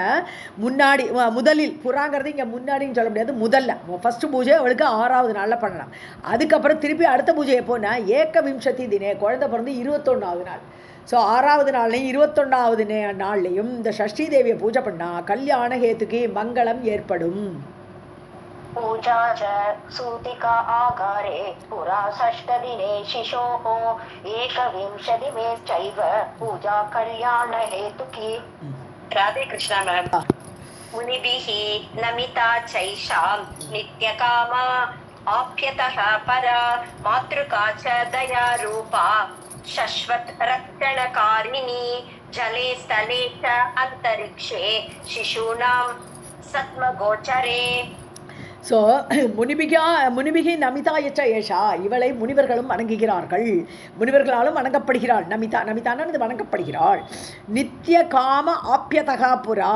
முன்னாடி முதலில், புறாங்கிறது இங்கே முன்னாடின்னு சொல்ல முடியாது, முதல்ல ஃபஸ்ட்டு பூஜை அவளுக்கு 6வது நாளில் பண்ணலாம். அதுக்கப்புறம் திருப்பி அடுத்த பூஜை எப்போன்னா ஏகவிம்சதி தினே, குழந்தை பிறந்து 21வது நாள். ஸோ 6வது நாள்லையும் 21வது நாள்லையும் இந்த ஷஷ்டி தேவியை பூஜை பண்ணால் கல்யாண ஹேத்துக்கு மங்களம் ஏற்படும். पूजा च सूतिका आगारे पुरा षष्ठदिने शिशोः 21 मे चैव पूजा कल्याण हेतुकी. ராதே கிருஷ்ணா மேம். मुनिभिः नमिता चैषां नित्यकामा आप्यतः परा मातृका च दयारूपा शश्वत रक्षणकारिणी जले स्थले च अन्तरिक्षे शिशूनां सत्मगोचरे. ஸோ முனிபிகி நமிதா எச்ச ஏஷா, இவளை முனிவர்களும் வணங்குகிறார்கள், முனிவர்களாலும் வணங்கப்படுகிறாள். நமிதான்னு இது வணங்கப்படுகிறாள். நித்திய காம ஆப்பியதகா புரா,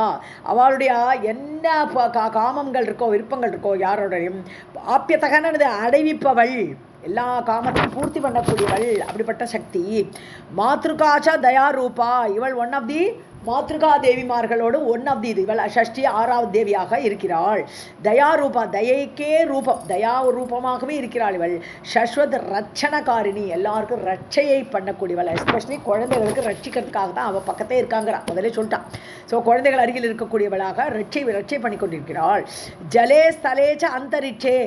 அவளுடைய என்ன காமங்கள் இருக்கோ விருப்பங்கள் இருக்கோ யாரோடையும் ஆப்பியதகன்னு அடைவிப்பவள், எல்லா காமத்தையும் பூர்த்தி பண்ணக்கூடியவள், அப்படிப்பட்ட சக்தி. மாத்ருகாச்சா தயா ரூபா, இவள் ஒன் ஆஃப் தி மாத்ருகா தேவிமார்களோடு ஒன் ஆஃப் தி, இவள் ஷஷ்டி 6வது தேவியாக இருக்கிறாள். தயா ரூபா, தயைக்கே ரூபம், தயா ரூபமாகவே இருக்கிறாள் இவள். சஸ்வத் ரட்சணகாரிணி, எல்லாருக்கும் ரட்சையை பண்ணக்கூடியவள், எஸ்பெஷலி குழந்தைகளுக்கு ரட்சிக்கிறதுக்காக தான் அவள் பக்கத்தே இருக்காங்கிறா, முதலே சொல்லிட்டான். ஸோ குழந்தைகள் அருகில் இருக்கக்கூடியவளாக ரட்சை பண்ணி கொண்டிருக்கிறாள். ஜலே ஸ்தலேச்ச அந்தரிட்சே,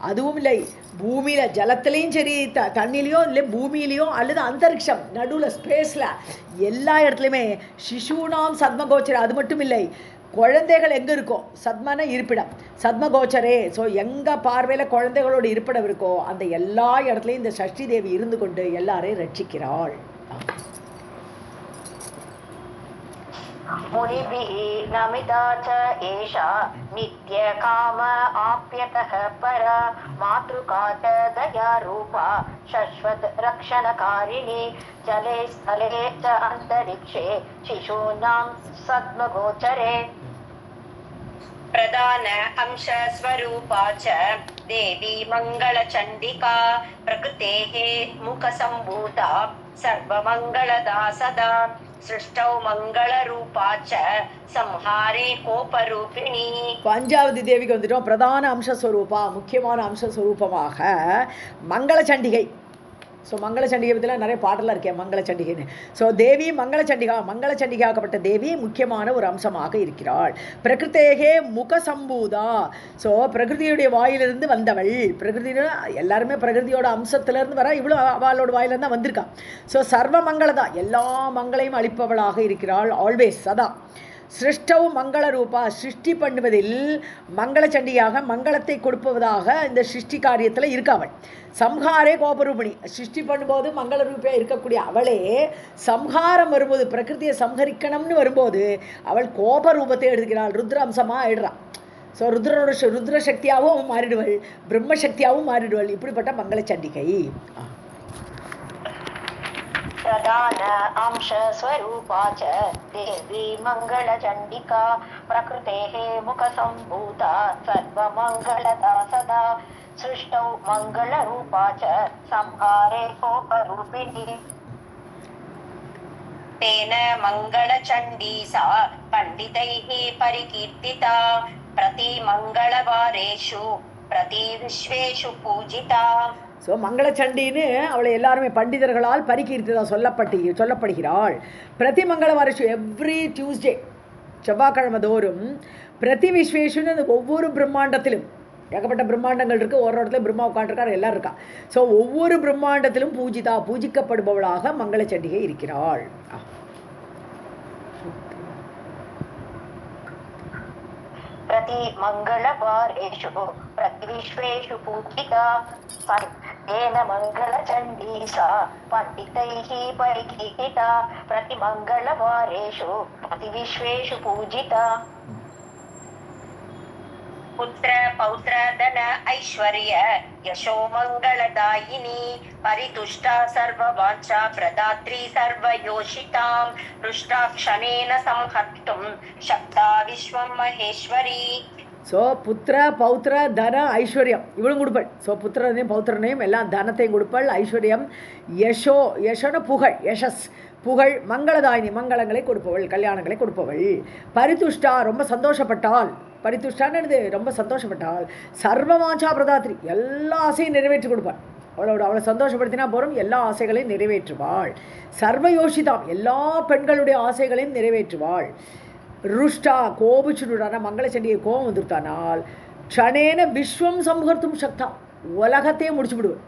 அதுவும் இல்லை பூமியில் ஜலத்துலேயும் சரி தண்ணிலையும் இல்லை பூமியிலையும் அல்லது அந்தரிக்ஷம் நடுவில் ஸ்பேஸில் எல்லா இடத்துலையுமே சிசுனாம் சத்மகோச்சரே, அது மட்டும் இல்லை குழந்தைகள் எங்கே இருக்கோ சத்மன இருப்பிடம் சத்மகோச்சரே, ஸோ எங்கள் பார்வையில் குழந்தைகளோட இருப்பிடம் இருக்கோ அந்த எல்லா இடத்துலையும் இந்த சஷ்டி தேவி இருந்து கொண்டு எல்லாரையும் ரட்சிக்கிறாள். मुनिभिः नमिता च एषा नित्यकाम आप्यतः परा मातृका च दयारूपा शश्वत् रक्षणकारिणी जले स्थले च अन्तरिक्षे शिशूनां सद्मगोचरे प्रधान अंश स्वरूपा च देवी मंगलचंडिका प्रकृतेः मुखसंभूता सर्वमंगलदा सदा सृष्टौ मंगलरूपा च संहारे कोपरूपिणी. 5வது தேவிக்கு வந்துட்டோம். பிரதான அம்சஸ்வரூபா, முக்கியமான அம்சஸ்வரூபமாக மங்களச்சண்டிகை. ஸோ மங்களச்சண்டிகை பற்றிலாம் நிறைய பாடலாம் இருக்கேன் மங்களச்சண்டிகைன்னு. ஸோ தேவி மங்களச்சண்டிகாக்கப்பட்ட தேவி முக்கியமான ஒரு அம்சமாக இருக்கிறாள். பிரகிருத்தேகே முகசம்பூதா, ஸோ பிரகிருதியுடைய வாயிலிருந்து வந்தவள். பிரகிருதியோட எல்லாருமே பிரகிருதியோட அம்சத்திலேருந்து வர இவ்வளோ அவளோட வாயிலிருந்து தான் வந்திருக்கான். ஸோ சர்வ மங்களதா, எல்லா மங்களையும் அளிப்பவளாக இருக்கிறாள் ஆல்வேஸ் சதா. சிருஷ்டவு மங்கள ரூபா, சிருஷ்டி பண்ணுவதில் மங்களச்சண்டியாக மங்களத்தை கொடுப்பதாக இந்த சிருஷ்டி காரியத்தில் இருக்காவள். சம்ஹாரே கோபரூபிணி, சிருஷ்டி பண்ணும்போது மங்கள ரூபியாக இருக்கக்கூடிய அவளே சம்ஹாரம் வரும்போது பிரகிருதியை சம்ஹரிக்கணும்னு வரும்போது அவள் கோபரூபத்தை எடுக்கிறாள், ருத்ர அம்சமாக ஆயிடுறான். ஸோ ருத்ர சக்தியாகவும் மாறிடுவள், பிரம்மசக்தியாகவும் மாறிடுவள். இப்படிப்பட்ட மங்களச்சண்டிகை. प्रधान अंश स्वरूपा च देवी मंगलचंडिका प्रकृतेः मुखसंभूता सर्वमंगलदा सदा सृष्टौ मंगलरूपा च संहारे कोपरूपिणी तेन मंगलचंडी सा पंडितैः परिकीर्तिता प्रति मंगलवारेषु प्रति विश्वेषु पूजिता. ஸோ மங்களச்சண்டின்னு அவளை எல்லாருமே பண்டிதர்களால் பரிகீர்த்திதான் சொல்லப்படுகிறாள். பிரதி மங்களவாரஷு, எவ்ரி டியூஸ்டே செவ்வாய்க்கிழமை தோறும் பிரதி விஸ்வேஷுன்னு அந்த ஒவ்வொரு பிரம்மாண்டத்திலும் ஏகப்பட்ட பிரம்மாண்டங்கள் இருக்குது, ஒரு இடத்துல பிரம்மா உட்காந்துருக்காரு எல்லோரும் இருக்கா. ஸோ ஒவ்வொரு பிரம்மாண்டத்திலும் பூஜிக்கப்படுபவளாக மங்களச்சண்டிகை இருக்கிறாள். प्रति मंगलवारेषु प्रतिविश्वेषु पूजिता तेन मंगलचंडी सा पंडितैः परिकीर्तिता प्रति मंगलवारेषु प्रतिविश्वेषु पूजिता. पुत्र पौत्र धन ऐश्वर्य यशो मंगलदायिनी परितुष्टा सर्ववाञ्छा प्रदात्री सर्वयोषितां रुष्टा क्षणेन संहर्तुं शक्ता विश्वं महेश्वरी. ஸோ புத்திர பௌத்திர தன ஐஸ்வர்யம் இவளும் கொடுப்பள். ஸோ புத்திரனையும் பௌத்திரனையும் எல்லாம் தனத்தையும் கொடுப்பள், ஐஸ்வர்யம் யசோன புகழ், யசஸ் புகழ், மங்களதாயினி மங்களங்களை கொடுப்பவள், கல்யாணங்களை கொடுப்பவள். பரிதுஷ்டா ரொம்ப சந்தோஷப்பட்டாள், பரிதுஷ்டான்னு ரொம்ப சந்தோஷப்பட்டாள். சர்வவாஞ்சா பிரதாத்ரி எல்லா ஆசையும் நிறைவேற்றி கொடுப்பாள். அவளை சந்தோஷப்படுத்தினா போகிறோம், எல்லா ஆசைகளையும் நிறைவேற்றுவாள். சர்வயோஷிதாம் எல்லா பெண்களுடைய ஆசைகளையும் நிறைவேற்றுவாள். ருஷ்டா கோபிச்சுடுடானா மங்களச்சண்டிகை கோபம் வந்துட்டானால் க்ஷணேன விஸ்வம் சம்ஹர்த்தும் சக்தா உலகத்தையே முடிச்சு விடுவள்.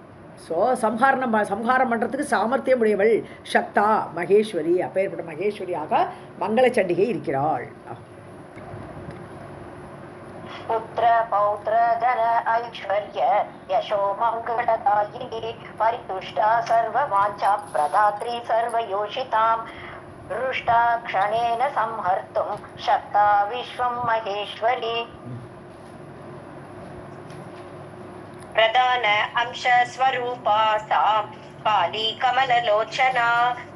ஸோ சம்ஹாரம் பண்ணுறதுக்கு சாமர்த்தியம் உடையவள் சக்தா மகேஸ்வரி. அப்பேற்பட்ட மகேஸ்வரியாக மங்களச்சண்டிகை இருக்கிறாள். पुत्र पौत्र धन ऐश्वर्य यशो मंगलदायिनी परितुष्टा सर्ववाञ्छा प्रदात्री सर्वयोषितां रुष्टा क्षणेन संहर्तुं शक्ता विश्वं महेश्वरी. प्रधान अंश स्वरूपा सा काली कमललोचना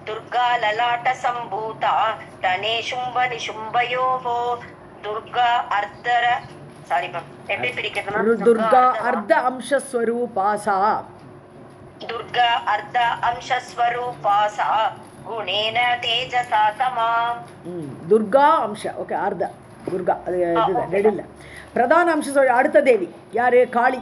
दुर्गा ललाट संभूता रणे शुंभ निशुंभयोः दुर्गा अर्धर சாரி மேம் எப்படி பிரிக்கிறது துர்கா அர்த்த அம்ச ஸ்வரூபாசா दुर्गा अर्ध अंश स्वरूपासा गुणेन तेजसा समा துர்கா அம்ச ஓகே அர்த்த துர்கா அது நெடில்ல பிரதான அம்சம் அடுத்த தேவி யாரு காளி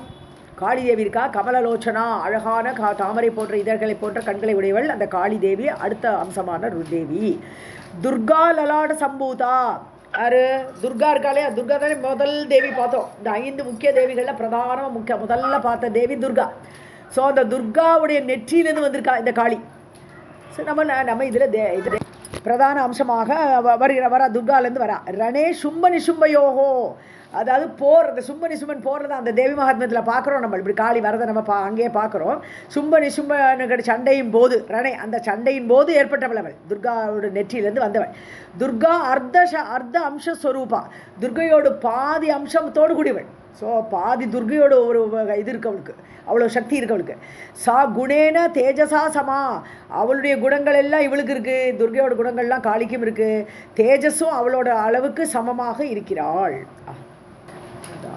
காளி தேவி இருக்கா கமலலோச்சனா அழகான தாமரை போன்ற இதழ்களை போன்ற கண்களை உடையவள் அந்த காளி தேவி அடுத்த அம்சமான ருதேவி துர்கா லலாட சம்பூதா யாரு துர்கா இருக்காளே துர்கா தானே முதல் தேவி பார்த்தோம் இந்த 5 முக்கிய தேவிகளில் பிரதானமாக முதல்ல பார்த்த தேவி துர்கா ஸோ அந்த துர்காவுடைய நெற்றியிலேருந்து வந்திருக்கா இந்த காளி ஸோ நம்ம இதில் பிரதான அம்சமாக வர துர்காலேருந்து வரா ரணே சும்ப நிசும்பயோகோ அதாவது போர் அந்த சும்ப நிசும்பன் போடுறத அந்த தேவி மகாத்மியத்தில் பார்க்குறோம் நம்ம இப்படி காளி வரதை நம்ம அங்கேயே பார்க்குறோம் சும்ப நிசும்பனுக்கு சண்டையின் போது ரணே அந்த சண்டையின் போது ஏற்பட்டவள் அவள் துர்காவோட நெற்றியிலேருந்து வந்தவள் துர்கா அர்த்த அம்சஸ்வரூபா துர்கையோட பாதி அம்சத்தோடு கூடியவள் ஸோ பாதி துர்கையோட ஒரு இது இருக்கு அவளுக்கு அவ்வளோ சக்தி இருக்கு அவளுக்கு சா குணேன தேஜசா சமா அவளுடைய குணங்கள் எல்லாம் இவளுக்கு இருக்குது துர்கையோட குணங்கள்லாம் காளிக்கும் இருக்குது தேஜஸும் அவளோட அளவுக்கு சமமாக இருக்கிறாள்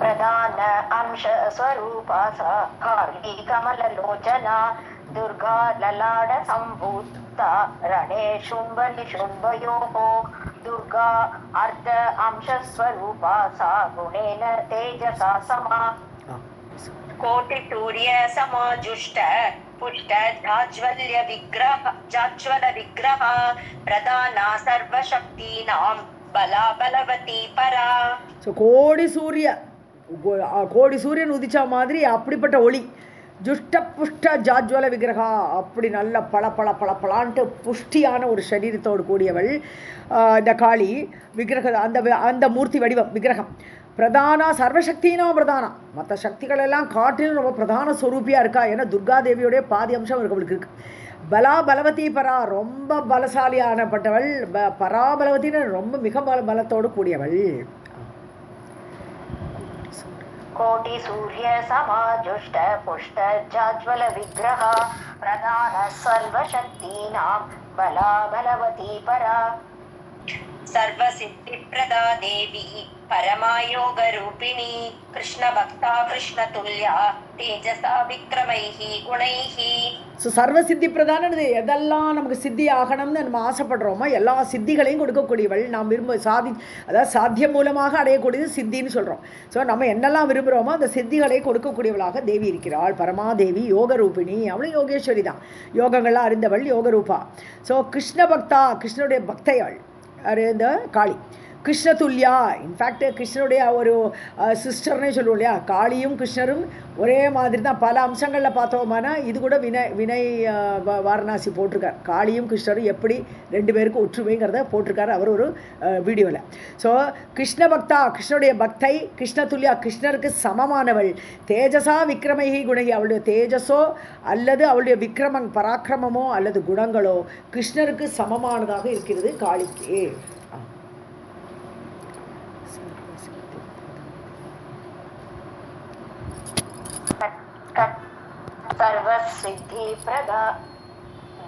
प्रधान अंश स्वरूपा सा काली कमललोचना दुर्गा ललाड संभूता रणे शुंभ निशुंभयोः दुर्गा अर्ध अंश स्वरूपा सा गुणेन तेजसा समा कोटि सूर्य समाजुष्ट पुष्ट जाज्वल विग्रह प्रधाना सर्वशक्तीनां बला बलवती परा ஸோ கோடி சூரியன் உதிச்சா மாதிரி அப்படிப்பட்ட ஒளி ஜுஷ்ட புஷ்ட ஜாஜ்வல விக்கிரகா அப்படி நல்ல பளபளான்ட்டு புஷ்டியான ஒரு சரீரத்தோடு கூடியவள் இந்த காளி விக்கிரக அந்த மூர்த்தி வடிவம் விக்கிரகம் பிரதானா சர்வசக்தினா பிரதானா மற்ற சக்திகள் எல்லாம் காட்டிலும் ரொம்ப பிரதான ஸ்வரூபியாக இருக்கா ஏன்னா துர்காதேவியோடைய பாதி அம்சம் அவளுக்கு இருக்கு பலா பலவதி பரா ரொம்ப பலசாலியானப்பட்டவள் பராபலவத்தின்னு ரொம்ப மிக பலத்தோடு கூடியவள் कोटि सूर्य समाजुष्ट पुष्ट जाज्वल विग्रह प्रधान सर्वशक्तीनां बला बलवती परा सर्वसिद्धिप्रदा देवी परमायोग रूपिणी कृष्ण भक्ता कृष्ण तुल्या तेजसा विक्रमैः गुणैः ஸோ சர்வ சித்தி பிரதானது எதெல்லாம் நமக்கு சித்தி ஆகணும்னு நம்ம ஆசைப்படுறோமோ எல்லா சித்திகளையும் கொடுக்கக்கூடியவள் நாம் அதாவது சாத்தியம் மூலமாக அடையக்கூடியது சித்தின்னு சொல்கிறோம் ஸோ நம்ம என்னெல்லாம் விரும்புகிறோமோ அந்த சித்திகளை கொடுக்கக்கூடியவளாக தேவி இருக்கிறாள் பரமாதேவி யோக ரூபிணி அவளும் யோகேஸ்வரி தான் யோகங்கள்லாம் அறிந்தவள் யோக ரூபா ஸோ கிருஷ்ண பக்தா கிருஷ்ணனுடைய பக்தையாள் இந்த காளி கிருஷ்ண துல்யா இன்ஃபேக்ட் கிருஷ்ணனுடைய ஒரு சிஸ்டர்னே சொல்லுவோம் இல்லையா காளியும் கிருஷ்ணரும் ஒரே மாதிரி தான் பல அம்சங்களில் பார்த்தோம்னா இது கூட வினய் வாரணாசி போட்டிருக்கார் காளியும் கிருஷ்ணரும் எப்படி 2 பேருக்கு ஒற்றுமைங்கிறத போட்டிருக்காரு அவர் ஒரு வீடியோவில் ஸோ கிருஷ்ண பக்தா கிருஷ்ணனுடைய பக்தை கிருஷ்ண துல்யா கிருஷ்ணருக்கு சமமானவள் தேஜசா விக்ரமகி குணகி அவளுடைய தேஜஸோ அல்லது அவளுடைய பராக்கிரமமோ அல்லது குணங்களோ கிருஷ்ணருக்கு சமமானதாக இருக்கிறது காளிக்கு सर्वसिद्धि प्रदा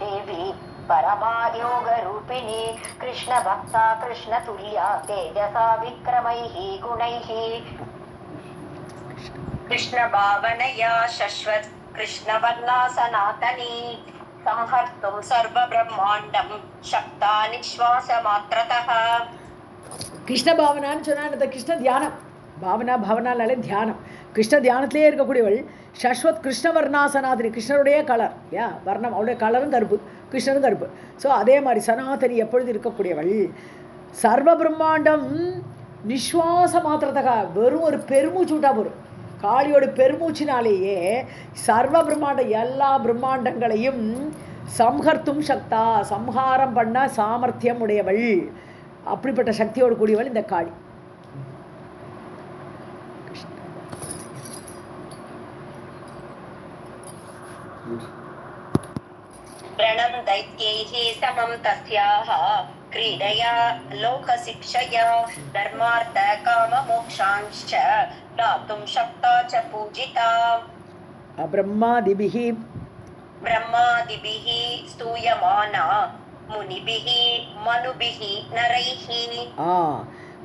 देवी परमायोग रूपिणी कृष्ण भक्ता कृष्ण तुल्या तेजसा विक्रमैः गुणैः कृष्ण भावनया शश्वत् कृष्ण वर्णा सनातनी संहर्तुं सर्वब्रह्माण्डं शक्ता निश्वास मात्रतः கிருஷ்ண பாவனான்னு சொன்னால் இந்த கிருஷ்ண தியானம் பாவனாலே தியானம் கிருஷ்ண தியானத்திலே இருக்கக்கூடியவள் சஸ்வத் கிருஷ்ண வர்ணாசனாதினி கிருஷ்ணருடைய கலர் யா வர்ணம் அவளுடைய கலரும் கருப்பு கிருஷ்ணரும் கருப்பு ஸோ அதே மாதிரி சனாதனி எப்பொழுது இருக்கக்கூடியவள் சர்வ பிரம்மாண்டம் நிஸ்வாச மாத்திரத்தக வெறும் ஒரு பெருமூச்சு விட்டா போகும் காளியோட பெருமூச்சினாலேயே சர்வ பிரம்மாண்டம் எல்லா பிரம்மாண்டங்களையும் சம்ஹர்த்தும் சக்தா சம்ஹாரம் பண்ண சாமர்த்தியம் உடையவள் அப்படிப்பட்ட சக்தியோடு கூடியவள் இந்த காளி रणं दैत्यैः समं तस्याः क्रीडया लोकशिक्षया धर्मार्थ काममोक्षांश्च दातुं शक्ता च पूजिता பிரம்மாதிபிஹி ब्रह्मादिभिः स्तूयमाना मुनिभिः मनुभिः नरैः.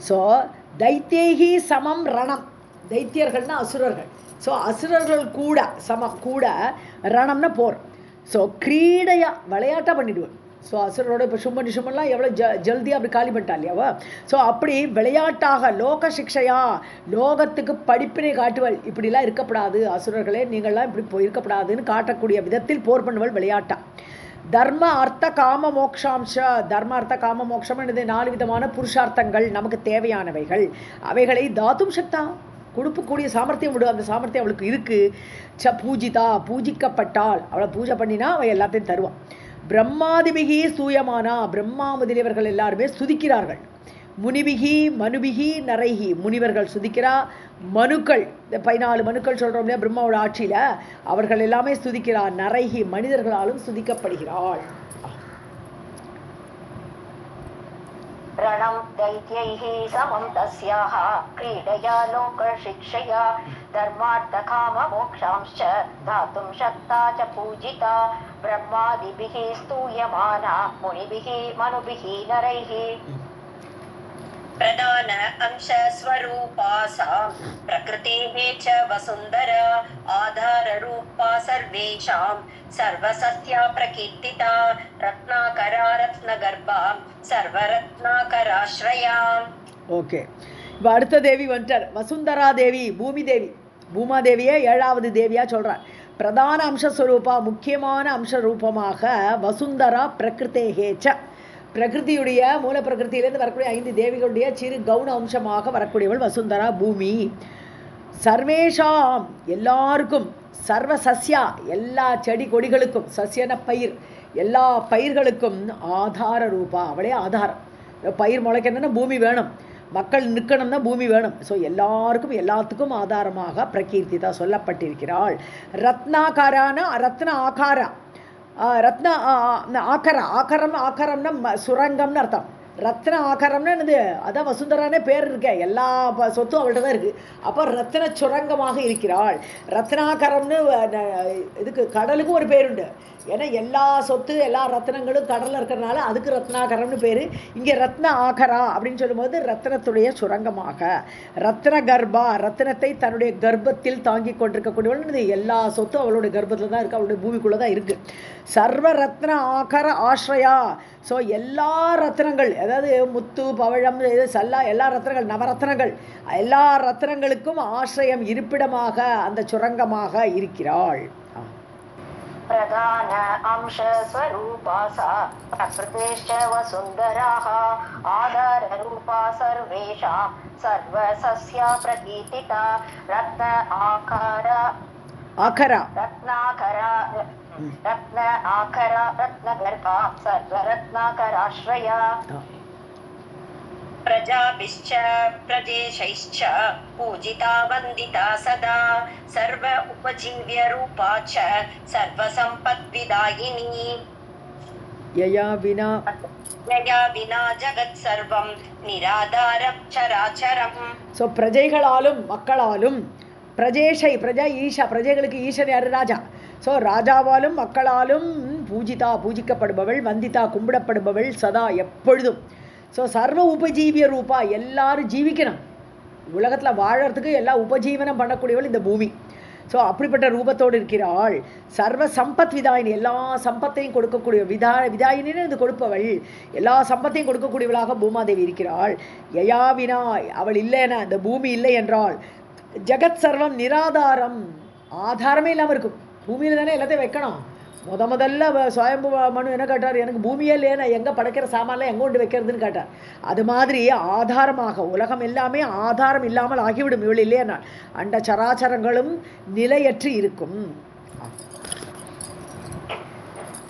ஸோ தைத்தியைஹி சமம் ரணம். தைத்தியர்கள்னா அசுரர்கள். ஸோ அசுரர்கள் கூட சமம் கூட ரணம்னா போர். ஸோ கிரீடையா விளையாட்டாக பண்ணிடுவார். ஸோ அசுரரோட இப்போ சும்மன்லாம் எவ்வளோ ஜல்தியாக அப்படி காலி பண்ணிட்டா இல்லையாவா? ஸோ அப்படி விளையாட்டாக லோக சிக்ஷையா லோகத்துக்கு படிப்பினை காட்டுவள். இப்படிலாம் இருக்கப்படாது அசுரர்களே, நீங்கள்லாம் இப்படி இருக்கப்படாதுன்னு காட்டக்கூடிய விதத்தில் போர் பண்ணுவள் விளையாட்டா. தர்ம அர்த்த காம மோக்ஷாம்ச. தர்ம அர்த்த காம மோக்ஷம் என்னது? 4 விதமான புருஷார்த்தங்கள் நமக்கு தேவையானவைகள். அவைகளை தாத்தும் சக்தா கொடுக்கக்கூடிய சாமர்த்தியம் விடு. அந்த சாமர்த்தியம் அவளுக்கு இருக்கு. பூஜிதா பூஜிக்கப்பட்டால், அவளை பூஜை பண்ணினா அவள் எல்லாத்தையும் தருவான். பிரம்மாதிபிகி சூயமானா. பிரம்மா முதலியவர்கள் எல்லாருமே ஸ்துதிக்கிறார்கள். முனிபிகி மனுபிகி நரைகி. முனிவர்கள் ஸ்துதிக்கிறா. மனுக்கள், இந்த 14 மனுக்கள் சொல்கிறோம் இல்லையா பிரம்மாவோட ஆட்சியில், அவர்கள் எல்லாமே ஸ்துதிக்கிறார். நரைகி மனிதர்களாலும் ஸ்துதிக்கப்படுகிறாள். रणं दैत्यैः समं तस्याः क्रीडया लोकशिक्षया धर्मार्थकाममोक्षांश्च दातुं शक्ता च पूजिता ब्रह्मादिभिः स्तूयमाना मुनिभिः मनुभिः नरैः. प्रधान अंश स्वरूपा सा प्रकृतेः च वसुन्धरा आधार रूपा सर्वेषां सर्वसस्या प्रकीर्तिता रत्नाकरा रत्नगर्भा सर्वरत्नाकराश्रया. ஓகே, இப்போ அடுத்த தேவி வந்துட்டார். வசுந்தரா தேவி, பூமி தேவி. பூமாதேவியை 7வது தேவியா சொல்றார். பிரதான அம்சஸ்வரூபா, முக்கியமான அம்ச ரூபமாக வசுந்தரா பிரகிருத்தேகேச்ச. பிரகிருதியுடைய மூல பிரகிருத்தியிலேருந்து வரக்கூடிய 5 தேவிகளுடைய சிறு கவுன அம்சமாக வரக்கூடியவள் வசுந்தரா பூமி. சர்வேஷாம் எல்லாருக்கும், சர்வ சஸ்யா எல்லா செடி கொடிகளுக்கும், சஸ்யன பயிர், எல்லா பயிர்களுக்கும் ஆதார ரூபா, அவளே ஆதாரம். பயிர் முளைக்கணும்னா பூமி வேணும், மக்கள் நிற்கணும்னா பூமி வேணும். ஸோ எல்லாருக்கும் எல்லாத்துக்கும் ஆதாரமாக பிரகீர்த்திதா சொல்லப்பட்டிருக்கிறாள். ரத்னாகாரான ரத்ன ஆகாரா, ரத்ன ஆக்கரா, ஆக்கரம்னா சுரங்கம்னு அர்த்தம். ரத்ன ஆக்கரம்னா என்னது? அதான் வசுந்தரானே பேர் இருக்க, எல்லா சொத்தும் அவள்கிட்ட தான் இருக்குது. அப்போ ரத்ன சுரங்கமாக இருக்கிறாள். ரத்னாகரம்னு இதுக்கு கடலுக்கும் ஒரு பேருண்டு. ஏன்னா எல்லா சொத்து எல்லா ரத்னங்களும் கடலில் இருக்கிறனால அதுக்கு ரத்னாகரம்னு பேர். இங்கே ரத்ன ஆகரா அப்படின்னு சொல்லும்போது ரத்னத்துடைய சுரங்கமாக. ரத்ன கர்ப்பா, ரத்னத்தை தன்னுடைய கர்ப்பத்தில் தாங்கி கொண்டிருக்கக்கூடியவள். எல்லா சொத்தும் அவளுடைய கர்ப்பத்தில் தான் இருக்குது, அவளுடைய பூமிக்குள்ளே தான் இருக்குது. சர்வ ரத்ன ஆகர ஆஸ்ரயா. ஸோ எல்லா ரத்னங்கள், அதாவது முத்து பவழம் எல்லா ரத்னங்கள், நவரத்னங்கள், எல்லா ரத்னங்களுக்கும் ஆசிரியம் இருப்பிடமாக அந்த சுரங்கமாக இருக்கிறாள். प्रधान अंश स्वरूपा सा प्रकृतेश्च वसुन्धराः आधार रूपा सर्वेषां सर्वसस्या प्रकीर्तिता रत्न आकारा आखरा रत्नाकरा रत्न आकरा रत्नगर्भा सर्वरत्नाकराश्रया. प्रजाभिश्च प्रदेशैश्च पूजिता वन्दिता सदा सर्व उपजीव्य रूपा च सर्वसम्पद्विदायिनी. यया विना जगत् सर्वं निराधारं चराचरम्. ஸோ பிரஜைகளாலும் மக்களாலும், பிரஜேஷை பிரஜா ஈஷா, பிரஜைகளுக்கு ஈஷன் யார்? ராஜா. ஸோ ராஜாவாலும் மக்களாலும் பூஜிதா பூஜிக்கப்படுபவள், வந்திதா கும்பிடப்படுபவள், சதா எப்பொழுதும். ஸோ சர்வ உபஜீவிய ரூபா, எல்லாரும் ஜீவிக்கணும், உலகத்தில் வாழறதுக்கு எல்லா உபஜீவனம் பண்ணக்கூடியவள் இந்த பூமி. ஸோ அப்படிப்பட்ட ரூபத்தோடு இருக்கிறாள். சர்வ சம்பத் விதாயினி, எல்லா சம்பத்தையும் கொடுக்கக்கூடிய விதாயினின்னு இது கொடுப்பவள், எல்லா சம்பத்தையும் கொடுக்கக்கூடியவளாக பூமாதேவி இருக்கிறாள். யயாவினா, அவள் இல்லைன்னா, இந்த பூமி இல்லை என்றால் ஜெகத் சர்வம் நிராதாரம், ஆதாரமே இல்லாமல் இருக்கும். பூமியில் தானே எல்லாத்தையும் வைக்கணும். முதல்ல சுயம்பு மனு என்ன கேட்டார்? எனக்கு பூமியே இல்லையே, நான் எங்கே படைக்கிற சாமான்லாம் எங்கே கொண்டு வைக்கிறதுன்னு கேட்டார். அது மாதிரி ஆதாரமாக உலகம் எல்லாமே ஆதாரம் இல்லாமல் ஆகிவிடும் இவள் இல்லையா. அண்ட சராச்சரங்களும் நிலையற்று இருக்கும்.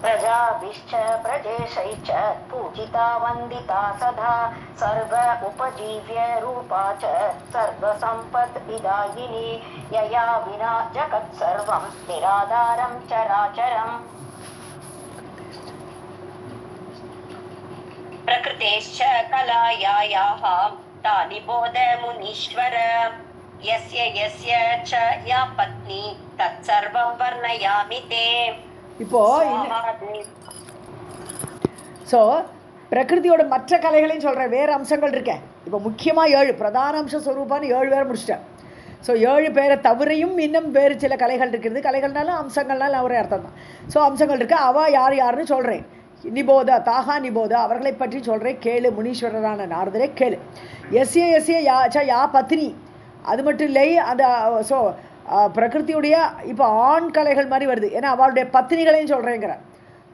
प्रजाभिश्च प्रजेशैश्च पूजिता वन्दिता सदा सर्व उपजीव्य रूपा च सर्वसम्पद्विदायिनी यया विना जगत् सर्वं निराधारं चराचरम्. प्रकृतेश्च कलायाः तानि बोध मुनीश्वर यस्य यस्य च या पत्नी तत्सर्वं वर्णयामि ते இப்போ ஸோ பிரகிருதியோட மற்ற கலைகளையும் சொல்கிறேன், வேறு அம்சங்கள் இருக்கேன். இப்போ முக்கியமாக 7 பிரதான அம்ச ஸ்வரூபான்னு 7 பேரை முடிச்சிட்டேன். ஸோ 7 பேரை தவிரையும் இன்னும் வேறு சில கலைகள் இருக்கிறது. கலைகள்னாலும் அம்சங்கள்னாலும் ஒரே அர்த்தம் தான். ஸோ அம்சங்கள் இருக்குது. அவள் யாருன்னு சொல்கிறேன். நிபோத தாகா நிபோத அவர்களை பற்றி சொல்கிறேன், கேளு. முனீஸ்வரரான நாரதரே கேளு. எஸ்ய எஸ்ய யா பத்னி, அது மட்டும் இல்லை அந்த ஸோ பிரகிருதியுடைய இப்போ ஆண் கலைகள் மாதிரி வருது. ஏன்னா அவளுடைய பத்னிகளையும் சொல்கிறேங்கிற.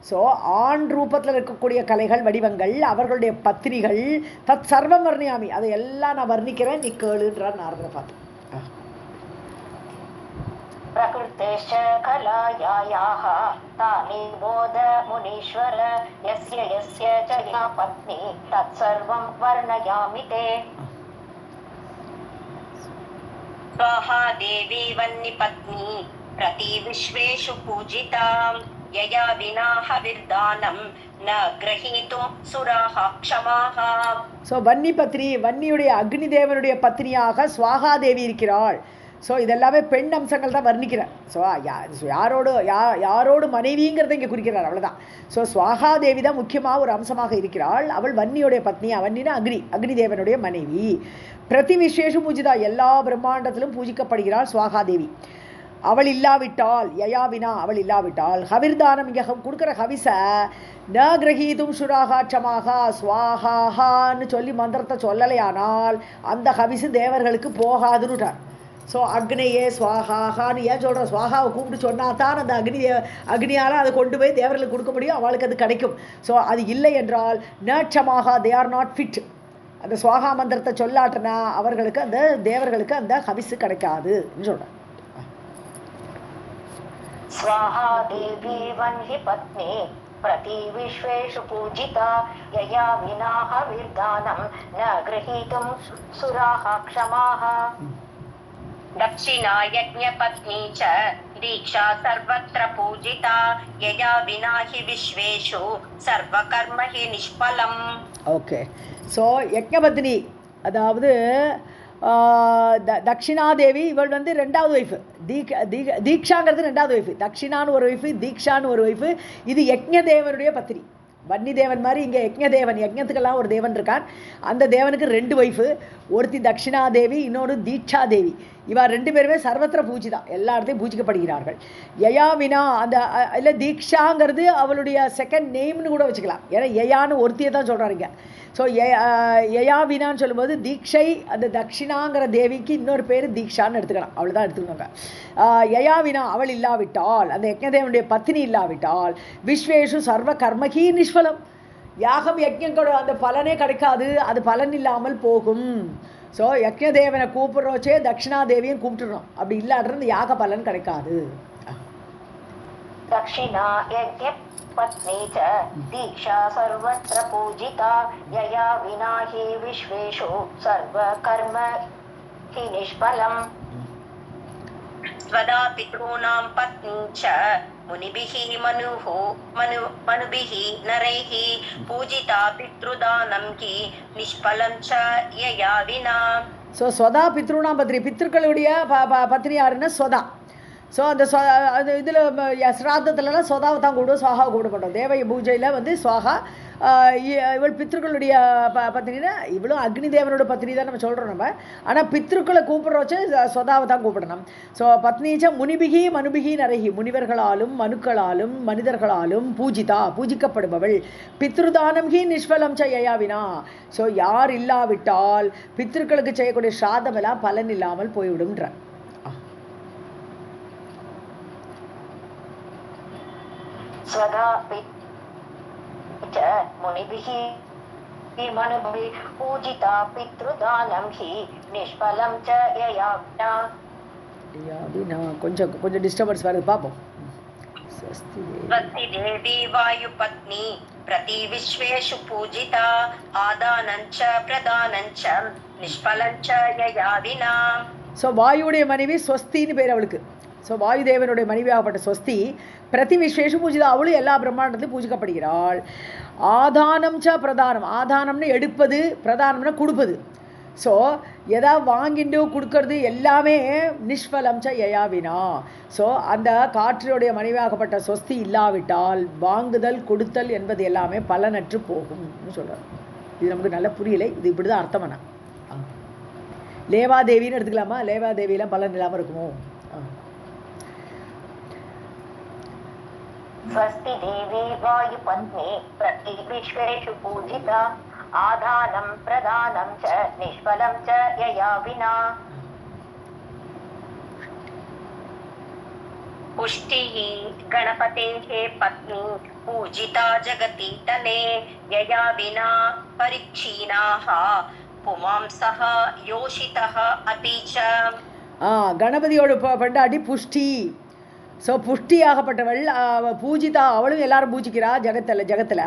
ஸோ ஆண் ரூபத்தில் இருக்கக்கூடிய கலைகள் வடிவங்கள் அவர்களுடைய பத்னிகள் தத் சர்வம் வர்ணியாமி, அதை எல்லாம் நான் வர்ணிக்கிறேன், நீ கேளுன்றார் நாரதரை பார்த்து. प्रकृतेश्च कलायाः तानि बोध मुनीश्वर यस्य यस्य च या पत्नी तत्सर्वं वर्णयामि ते स्वाहा देवी वह्निपत्नी प्रति विश्वेषु पूजिता यया विना हविर्दानं न ग्रहीतुं सुराः क्षमाः. ஸோ வன்னி பத்னி, வன்னியுடைய அக்னி தேவனுடைய பத்னியாக சுவாகா தேவி இருக்கிறாள். ஸோ இதெல்லாமே பெண் அம்சங்கள் தான் வர்ணிக்கிறார். ஸோ யாரோடு மனைவிங்கிறத இங்கே குறிக்கிறார், அவ்வளோதான். ஸோ சுவாகா தேவி தான் முக்கியமாக ஒரு அம்சமாக இருக்கிறாள். அவள் வன்னியுடைய பத்னி, வன்னினா அக்னி தேவனுடைய மனைவி. பிரதி விசேஷ பூஜிதா, எல்லா பிரம்மாண்டத்திலும் பூஜிக்கப்படுகிறாள் சுவாகா தேவி. அவள் இல்லாவிட்டால் யயாவினா, அவள் இல்லாவிட்டால் ஹவிர்தானம், இங்கே கொடுக்குற ஹவிசை ந கிரகீதும் சுராகாட்சமாக சுவாகான்னு சொல்லி மந்திரத்தை சொல்லலையானால் அந்த ஹவிசு தேவர்களுக்கு போகாதுன்னுட்டார். ஸோ அக்னியே சுவாகான்னு ஏன் சொல்கிற, சுவாகாவை கூப்பிட்டு சொன்னால் தான் அந்த அக்னியால் அதை கொண்டு போய் தேவர்களுக்கு கொடுக்க முடியும், அவளுக்கு அது கிடைக்கும். ஸோ அது இல்லை என்றால் நட்சமாக, தே ஆர் நாட் ஃபிட். அந்த சுவாகா மந்திரத்தை சொல்லாட்டினா அவர்களுக்கு அந்த தேவர்களுக்கு அந்த ஹவிசு கிடைக்காதுன்னு சொல்கிறேன். स्वाहा देवी वह्नि पत्नी प्रति विश्वेषु पूजिता यया विना हविर्दानं न गृहीतुं सुराः क्षमाः. दक्षिणा यज्ञपत्नी च दीक्षा सर्वत्र पूजिता यया विना हि विश्वेषु सर्वकर्म हि निष्फलम्. ஓகே. ஸோ யஜ்ஞபத்னி அதாவது தக்ஷிணாதேவி, இவள் வந்து 2வது ஒய்ஃபு. தீக்ஷாங்கிறது 2வது ஒய்ஃபு. தக்ஷிணான்னு ஒரு ஒய்ஃபு, தீக்ஷான்னு ஒரு ஒய்ஃபு. இது யஜ்ஞதேவனுடைய பத்னி. வன்னி தேவன் மாதிரி இங்கே யஜ்ஞதேவன், யஜ்ஞத்துக்கெல்லாம் ஒரு தேவன் இருக்கான். அந்த தேவனுக்கு 2 ஒய்ஃபு. ஒருத்தி தக்ஷிணாதேவி, இன்னொரு தீட்சா தேவி. இவா 2 பேருமே சர்வத்திர பூஜிதா, எல்லா இடத்தையும் பூஜிக்கப்படுகிறார்கள். யயாவினா அந்த இல்லை தீக்ஷாங்கிறது அவளுடைய செகண்ட் நேம்னு கூட வச்சுக்கலாம். ஏன்னா யயான்னு ஒருத்தியை தான் சொல்கிறாருங்க. ஸோ யயாவினான்னு சொல்லும்போது தீக்ஷை, அந்த தக்ஷிணாங்கிற தேவிக்கு இன்னொரு பேர் தீக்ஷான்னு எடுத்துக்கலாம், அவ்வளோதான் எடுத்துக்கணுங்க. யயாவினா அவள் இல்லாவிட்டால், அந்த யஜ்ஞதேவனுடைய பத்னி இல்லாவிட்டால் விஸ்வேஷு சர்வ கர்மகி நிஷ்பலம், யாகம் யஜ்ஞங்களோட அந்த பலனே கிடைக்காது, அது பலன் இல்லாமல் போகும். ஸோ யஜ்ஞதேவனை கூப்பிட்றோச்சே தட்சிணாதேவியும் கூப்பிட்டுறோம், அப்படி இல்லாடுறது யாக பலன் கிடைக்காது. दक्षिणा यज्ञ पत्नी च दीक्षा सर्वत्र पूजिता यया विना हि विश्वेषु सर्वकर्म हि निष्फलम्. स्वदा पितॄणां पत्नी च मुनिभिः मनुभिः नरैः पूजिता पितृदानं हि निष्फलं च यया विना. ஸோ ஸ்வதா பித்ருணாம் பத்னி, பித்ருக்களுடைய பத்னி யாருன்னா ஸ்வதா. ஸோ அந்த அது இதில் ஸ்ராத்தத்துலலாம் ஸ்வதாவை தான் கூப்பிடுவோம், சுவாகாவை கூப்பிட மாட்டோம். தேவ பூஜையில் வந்து சுவாகா. இவள் பித்ருக்களுடைய பத்னினா இவளும் அக்னி தேவனோட பத்னி தான் நம்ம சொல்கிறோம் நம்ம. ஆனால் பித்ருக்களை கூப்பிட்றோச்சு ஸ்வதாவை தான் கூப்பிடணும். ஸோ பத்னிச்ச முனிபிகி மனுபிகி நரகி, முனிவர்களாலும் மனுக்களாலும் மனிதர்களாலும் பூஜிதா பூஜிக்கப்படுபவள். பித்ருதானம் ஹி நிஷ்பலம் ச யயாவினா. ஸோ யார் இல்லாவிட்டால் பித்ருக்களுக்கு செய்யக்கூடிய ஸ்ராதமெல்லாம் பலன் இல்லாமல் போய்விடும்ன்ற. स्वधा च मुनिभिः मनुभिः पूजिता पितृदानं हि निष्फलं च यया विना. கொஞ்சம் டிஸ்டர்பன்ஸ் வருது, பார்ப்போம். स्वस्ति देवी वायुपत्नी प्रति विश्वेषु पूजिता आदानं च प्रदानं च निष्फलं च यया विना. ஸோ வாயுடைய மனைவி ஸ்வஸ்தின்னு பேர் அவளுக்கு. ஸோ வாயு தேவனுடைய மனைவியாகப்பட்ட ஸ்வஸ்தி பிரதி விஸ்வேஷு பூஜிதா, அவளும் எல்லா பிரம்மாண்டத்திலும் பூஜிக்கப்படுகிறாள். ஆதானம் ச பிரதானம், ஆதானம்னு எடுப்பது, பிரதானம்னா கொடுப்பது. ஸோ எதாவது வாங்கிட்டு கொடுக்கறது எல்லாமே நிஷ்பலம் ச யயாவினா. ஸோ அந்த காற்றினுடைய மனைவியாகப்பட்ட சொஸ்தி இல்லாவிட்டால் வாங்குதல் கொடுத்தல் என்பது எல்லாமே பலனற்று போகும்னு சொல்கிறார். இது நமக்கு நல்லா புரியலை. இது இப்படி தான் அர்த்தம் பண்ண. லேவாதேவின்னு எடுத்துக்கலாமா? லேவாதேவியெல்லாம் பலன் இல்லாமல் இருக்குமோ? स्वस्ति देवी वायुपत्नी प्रतिविश्वेषु पूजिता आधानं प्रदानं च निष्फलं च यया विना. पुष्टिः गणपतेः पत्नी पूजिता जगति तले यया विना परिक्षीणाः पुमांसः योषितः अपि च. கணபதியோட பெண்டாட்டி புஷ்டி. ஸோ புஷ்டியாகப்பட்டவள் பூஜிதா, அவளும் எல்லாரும் பூஜிக்கிறா ஜகத்தில்.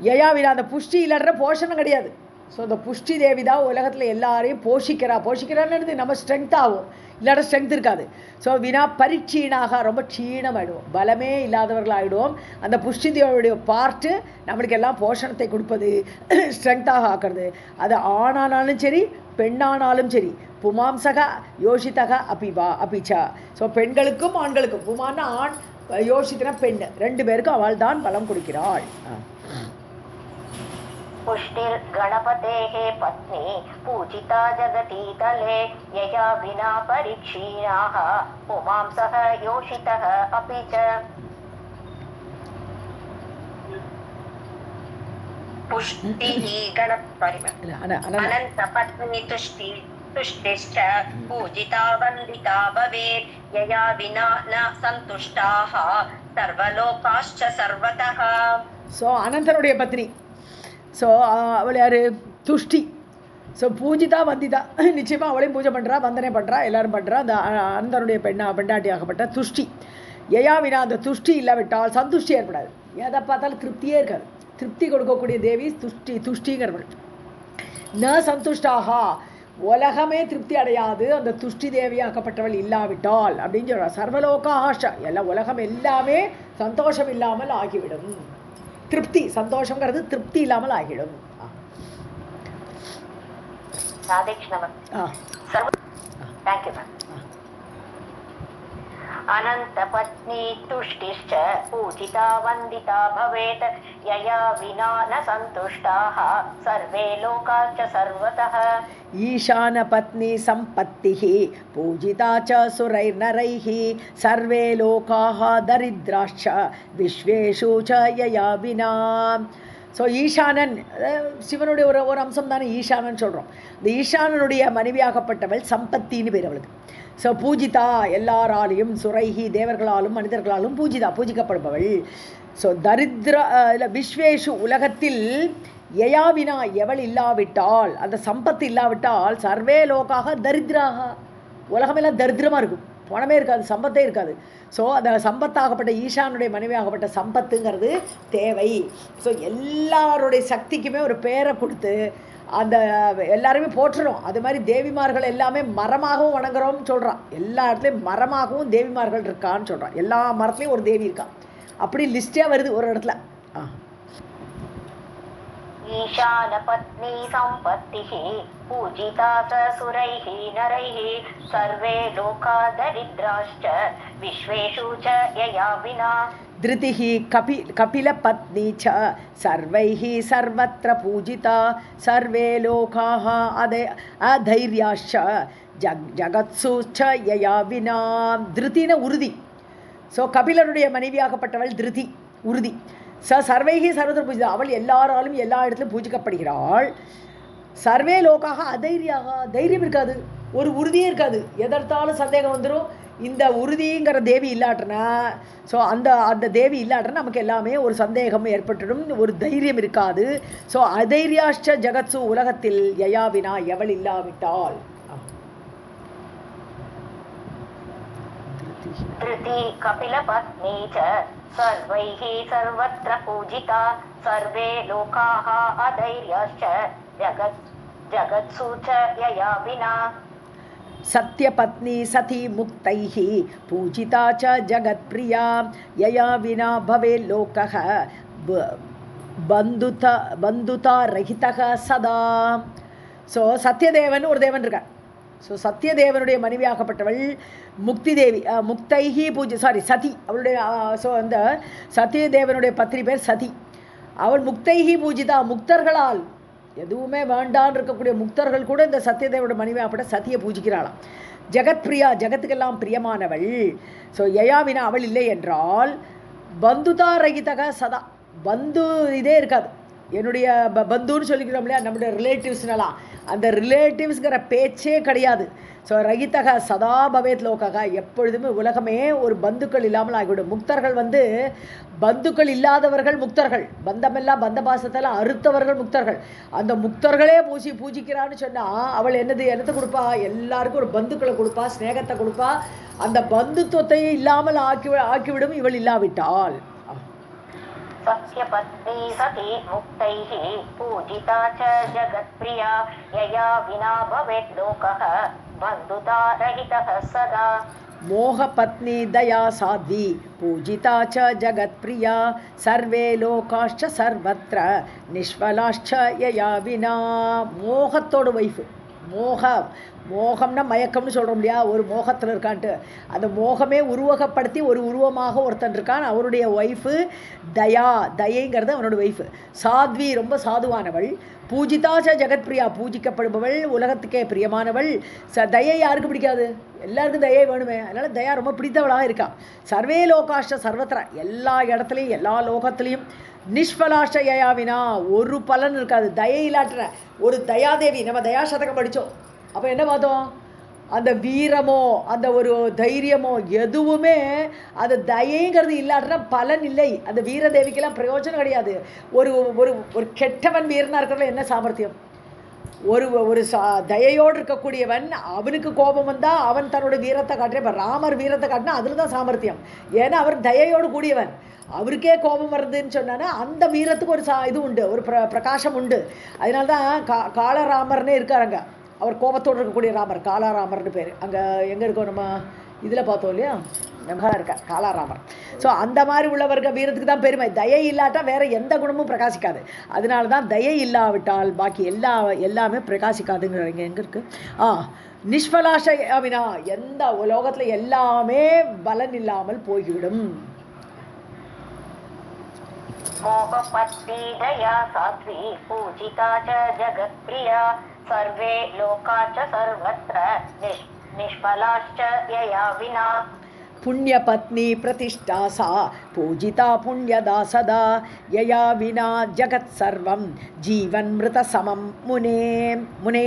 யயாவினா அந்த புஷ்டி இல்லாத போஷணம் கிடையாது. ஸோ இந்த புஷ்டி தேவி தான் உலகத்தில் எல்லாரையும் போஷிக்கிறான்னு நம்ம ஸ்ட்ரென்த் ஆகும், இல்லாட்ட ஸ்ட்ரென்த் இருக்காது. ஸோ வினா பரிட்சீனாக ரொம்ப க்ஷீணமாகிடுவோம், பலமே இல்லாதவர்கள் ஆகிடுவோம். அந்த புஷ்டி தேவியுடைய பார்ட்டு நம்மளுக்கு எல்லாம் போஷணத்தை கொடுப்பது, ஸ்ட்ரென்த்தாக ஆக்கிறது. அது ஆணானாலும் சரி பெண்ணானாலும் சரி. புமாம்சக யோஷிதக அபிச்சா. ஸோ பெண்களுக்கும் ஆண்களுக்கும், புமான்னா ஆண், யோஷித்தன பெண், ரெண்டு பேருக்கும் அவள் தான் பலம் கொடுக்கிறாள். पुष्टिर् गणपतेः पत्नी पूजिता जगति तले यया विना परिक्षीणाः पुमांसः योषितः अपि च. पुष्टिः अनन्तपत्नी तुष्टिश्च पूजिता वन्दिता भवेत् यया विना न सन्तुष्टाः सर्वलोकाश्च सर्वतः. ஸோ அனந்தனுடைய பத்னி. ஸோ அவள் யார்? துஷ்டி. ஸோ பூஜிதா வந்திதா, நிச்சயமாக அவளையும் பூஜை பண்ணுறா, வந்தனை பண்ணுறா, எல்லோரும் பண்ணுறா. அந்த அனந்தனுடைய பெண்டாட்டியாகப்பட்ட துஷ்டி. யயாவினா அந்த துஷ்டி இல்லாவிட்டால் சந்துஷ்டி ஏற்படாது. எதை பார்த்தாலும் திருப்தியே இருக்காது. திருப்தி கொடுக்கக்கூடிய தேவி துஷ்டிங்கிறவள். ந சந்துஷ்டாகா, உலகமே திருப்தி அடையாது அந்த துஷ்டி தேவியாக்கப்பட்டவள் இல்லாவிட்டால் அப்படின்னு சொல்கிறார். சர்வலோகாஷா, எல்லாம் உலகம் எல்லாமே சந்தோஷம் இல்லாமல் ஆகிவிடும். திருப்தி, சந்தோஷங்கிறது திருப்தி இல்லாமல் ஆகிடும். Thank you, ma'am. अनन्तपत्नी तुष्टिश्च पूजिता वन्दिता भवेत् यया विना न सन्तुष्टाः सर्वे लोकाश्च सर्वतः. ईशानपत्नी सम्पत्तिः पूजिता च सुरैर्नरैः सर्वे लोकाः दरिद्राश्च विश्वेषु च यया विना. ஸோ ஈசானன் சிவனுடைய ஒரு அம்சம் தானே ஈசானன் சொல்கிறோம். இந்த ஈசானனுடைய மனைவியாகப்பட்டவள் சம்பத்தின்னு பேர் அவளுக்கு. ஸோ பூஜிதா, எல்லாராலையும், சுரைஹி தேவர்களாலும் மனிதர்களாலும் பூஜிக்கப்படுபவள். ஸோ தரித்திர இல்லை விஸ்வேஷு உலகத்தில் யயாவினா எவள் இல்லாவிட்டால், அந்த சம்பத்து இல்லாவிட்டால் சர்வே லோகாக தரித்திராக, உலகமெல்லாம் தரித்திரமாக இருக்கும், பணமே இருக்காது, சம்பத்தே இருக்காது. ஸோ அந்த சம்பத்தாகப்பட்ட ஈசானுடைய மனைவியாகப்பட்ட சம்பத்துங்கிறது தேவை. ஸோ எல்லாருடைய சக்திக்குமே ஒரு பேரை கொடுத்து அந்த எல்லாருமே போற்றுறோம். அது மாதிரி தேவிமார்கள் எல்லாமே மரமாகவும் வணங்குறோம்னு சொல்கிறான். எல்லா இடத்துலையும் மரமாகவும் தேவிமார்கள் இருக்கான்னு சொல்கிறான். எல்லா மரத்துலேயும் ஒரு தேவி இருக்கா. அப்படி லிஸ்டே வருது ஒரு இடத்துல. ईशानपत्नी सम्पत्तिः पूजिता ससुरैः नरैः सर्वे लोका दरिद्राश्च विश्वेषु च यया विना. धृतिः कपिलपत्नी च सर्वैः सर्वत्र पूजिता सर्वे लोकाः अधैर्याश्च जगत्सु च यया विना. திருத்தின உறுதி. ஸோ கபிலருடைய மனைவியாகப்பட்டவள் திருதி, உறுதி. சர்வைகி சர்வத்திர பூஜிதா, அவள் எல்லாராலும் எல்லா இடத்துலையும் பூஜிக்கப்படுகிறாள். சர்வே லோக்காக அதைரியாக, தைரியம் இருக்காது, ஒரு உறுதியே இருக்காது, எதற்காலும் சந்தேகம் வந்துடும். இந்த உறுதிங்கிற தேவி இல்லாட்டனா, ஸோ அந்த தேவி இல்லாட்டனா நமக்கு எல்லாமே ஒரு சந்தேகம் ஏற்பட்டுடும், ஒரு தைரியம் இருக்காது. ஸோ அதைரியாஷ்ட ஜகத்சு, உலகத்தில் யயாவினா எவள் இல்லாவிட்டால். धृति कपिलपत्नी च सर्वैः सर्वत्र पूजिता सर्वे लोकाः अधैर्याश्च जगत्सु च यया विना. सत्यपत्नी सती मुक्तैः पूजिता च जगत्प्रिया यया विना भवे लोकः बन्धुता रहितः सदा. ஸோ சத்யதேவன் ஒரு தேவன் இருக்கார். ஸோ சத்யதேவனுடைய மனைவியாகப்பட்டவள் முக்தி தேவி, முக்தைஹி சதி. அவளுடைய ஸோ அந்த சத்யதேவனுடைய பத்திரி பேர் சதி. அவள் முக்தைஹி பூஜிதா, முக்தர்களால் எதுவுமே வேண்டான்னு இருக்கக்கூடிய முக்தர்கள் கூட இந்த சத்யதேவனோட மனைவியாகப்பட்ட சதியை பூஜிக்கிறாளாம். ஜெகத்பிரியா, ஜெகத்துக்கெல்லாம் பிரியமானவள். ஸோ யயாவினா அவள் இல்லை என்றால் பந்துதா ரகிதக சதா, பந்து இதே இருக்காது. என்னுடைய பந்துன்னு சொல்லிக்கிறோம் இல்லையா, நம்முடைய ரிலேட்டிவ்ஸ்னலாம், அந்த ரிலேட்டிவ்ஸுங்கிற பேச்சே கிடையாது. ஸோ ரகிதக சதா பவேத் லோகக, எப்பொழுதுமே உலகமே ஒரு பந்துக்கள் இல்லாமல் ஆகிவிடும். முக்தர்கள் பந்துக்கள் இல்லாதவர்கள் முக்தர்கள், பந்தமெல்லாம் பந்த பாசத்தெல்லாம் அறுத்தவர்கள் முக்தர்கள். அந்த முக்தர்களே பூஜிக்கிறான்னு சொன்னால் அவள் என்னத்தை கொடுப்பா, எல்லாருக்கும் ஒரு பந்துக்களை கொடுப்பா, ஸ்நேகத்தை கொடுப்பா. அந்த பந்துத்துவத்தையே இல்லாமல் ஆக்கிவிடும் இவள் இல்லாவிட்டால். सत्यपत्नी सती मुक्तैः पूजिता च जगत्प्रिया यया विना भवेत् लोकः बन्धुता रहितः सदा. मोहपत्नी दया साध्वी पूजिता च जगत्प्रिया सर्वे लोकाश्च सर्वत्र निष्फलाश्च यया विना. மோகத்தோட வைஃபு, மோகம்னா மயக்கம்னு சொல்கிறோம் இல்லையா, ஒரு மோகத்தில் இருக்கான்ட்டு. அந்த மோகமே உருவகப்படுத்தி ஒரு உருவமாக ஒருத்தன் இருக்கான், அவருடைய ஒய்ஃபு தயைங்கிறது அவனோட ஒய்ஃபு. சாத்வி, ரொம்ப சாதுவானவள். பூஜிதாச்ச ஜெகத்பிரியா, பூஜிக்கப்படுபவள், உலகத்துக்கே பிரியமானவள். தயை யாருக்கு பிடிக்காது, எல்லாருக்கும் தயை வேணுமே, அதனால் தயா ரொம்ப பிடித்தவளாக இருக்கா. சர்வே லோகாஷ்ட சர்வத்திர, எல்லா இடத்துலையும் எல்லா லோகத்துலேயும். நிஷ்பலாஷ்ட யயாவினா, ஒரு பலன் இருக்காது. தயை இல்லாட்டுற ஒரு தயாதேவி, நம்ம தயாசதகம் படித்தோம், அப்போ என்ன பார்த்தோம், அந்த வீரமோ அந்த ஒரு தைரியமோ எதுவுமே, அது தயைங்கிறது இல்லாட்டுனா பலன் இல்லை. அந்த வீரதேவிக்கெல்லாம் பிரயோஜனம் கிடையாது. ஒரு ஒரு ஒரு கெட்டவன் வீரனாக இருக்கிறதுல என்ன சாமர்த்தியம்? ஒரு தயையோடு இருக்கக்கூடியவன், அவனுக்கு கோபம் வந்தால் அவன் தன்னோட வீரத்தை காட்டுற. இப்போ ராமர் வீரத்தை காட்டினா அதில் தான் சாமர்த்தியம். ஏன்னா அவர் தயையோடு கூடியவன். அவருக்கே கோபம் வருதுன்னு சொன்னான்னா அந்த வீரத்துக்கு ஒரு இது உண்டு, ஒரு பிரகாசம் உண்டு. அதனால தான் காலராமர்னே இருக்காருங்க. அவர் கோபத்தோடு இருக்கக்கூடிய ராமர், காலாராமர்னு பேர். அங்கே எங்கே இருக்கோம், நம்ம இதில் பார்த்தோம் இல்லையா, நம்ம இருக்கார் காலாராமர். ஸோ அந்த மாதிரி உள்ளவர்கள் வீரத்துக்கு தான் பெருமை. தயை இல்லாட்டா வேறு எந்த குணமும் பிரகாசிக்காது. அதனால தான் தயை இல்லாவிட்டால் பாக்கி எல்லாமே பிரகாசிக்காதுங்கிறீங்க. எங்கே இருக்குது நிஷ்பலாஷவினா, எந்த லோகத்தில் எல்லாமே பலன் இல்லாமல் போய்விடும். मोहपत्नी दया साध्वी पूजिता च जगत्प्रिया सर्वे लोका च सर्वत्र निष्फलाश्च यया विना. पुण्यपत्नी प्रतिष्ठा सा पूजिता पुण्यदा सदा यया विना जगत् सर्वं जीवन मृत समम. मुने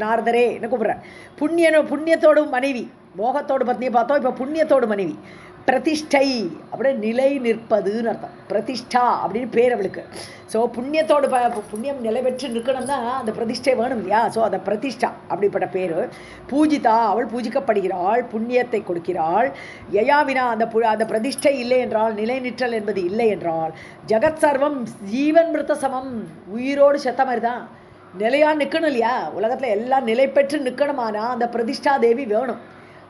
नारदरे என்ன கூப்பிட்ற, புண்ணியத்தோடு மனைவி, மோகத்தோடு பத்னியை பார்த்தோம். இப்போ புண்ணியத்தோடு மனைவி. பிரதிஷ்டை அப்படியே நிலை நிற்பதுன்னு அர்த்தம். பிரதிஷ்டா அப்படின்னு பேர் அவளுக்கு. ஸோ புண்ணியத்தோடு புண்ணியம் நிலை பெற்று நிற்கணும்னா அந்த பிரதிஷ்டை வேணும் இல்லையா. ஸோ அதை பிரதிஷ்டா அப்படிப்பட்ட பேர். பூஜிதா, அவள் பூஜிக்கப்படுகிறாள், புண்ணியத்தை கொடுக்கிறாள். யயாவினா, அந்த பிரதிஷ்டை இல்லை என்றால், நிலை நிற்றல் என்பது இல்லை என்றால், ஜெகத் சர்வம் ஜீவன் மிருத்த சமம், உயிரோடு செத்த மாதிரி தான். நிலையாக நிற்கணும் இல்லையா, உலகத்தில் எல்லாம் நிலை பெற்று நிற்கணுமானா அந்த பிரதிஷ்டா தேவி வேணும்.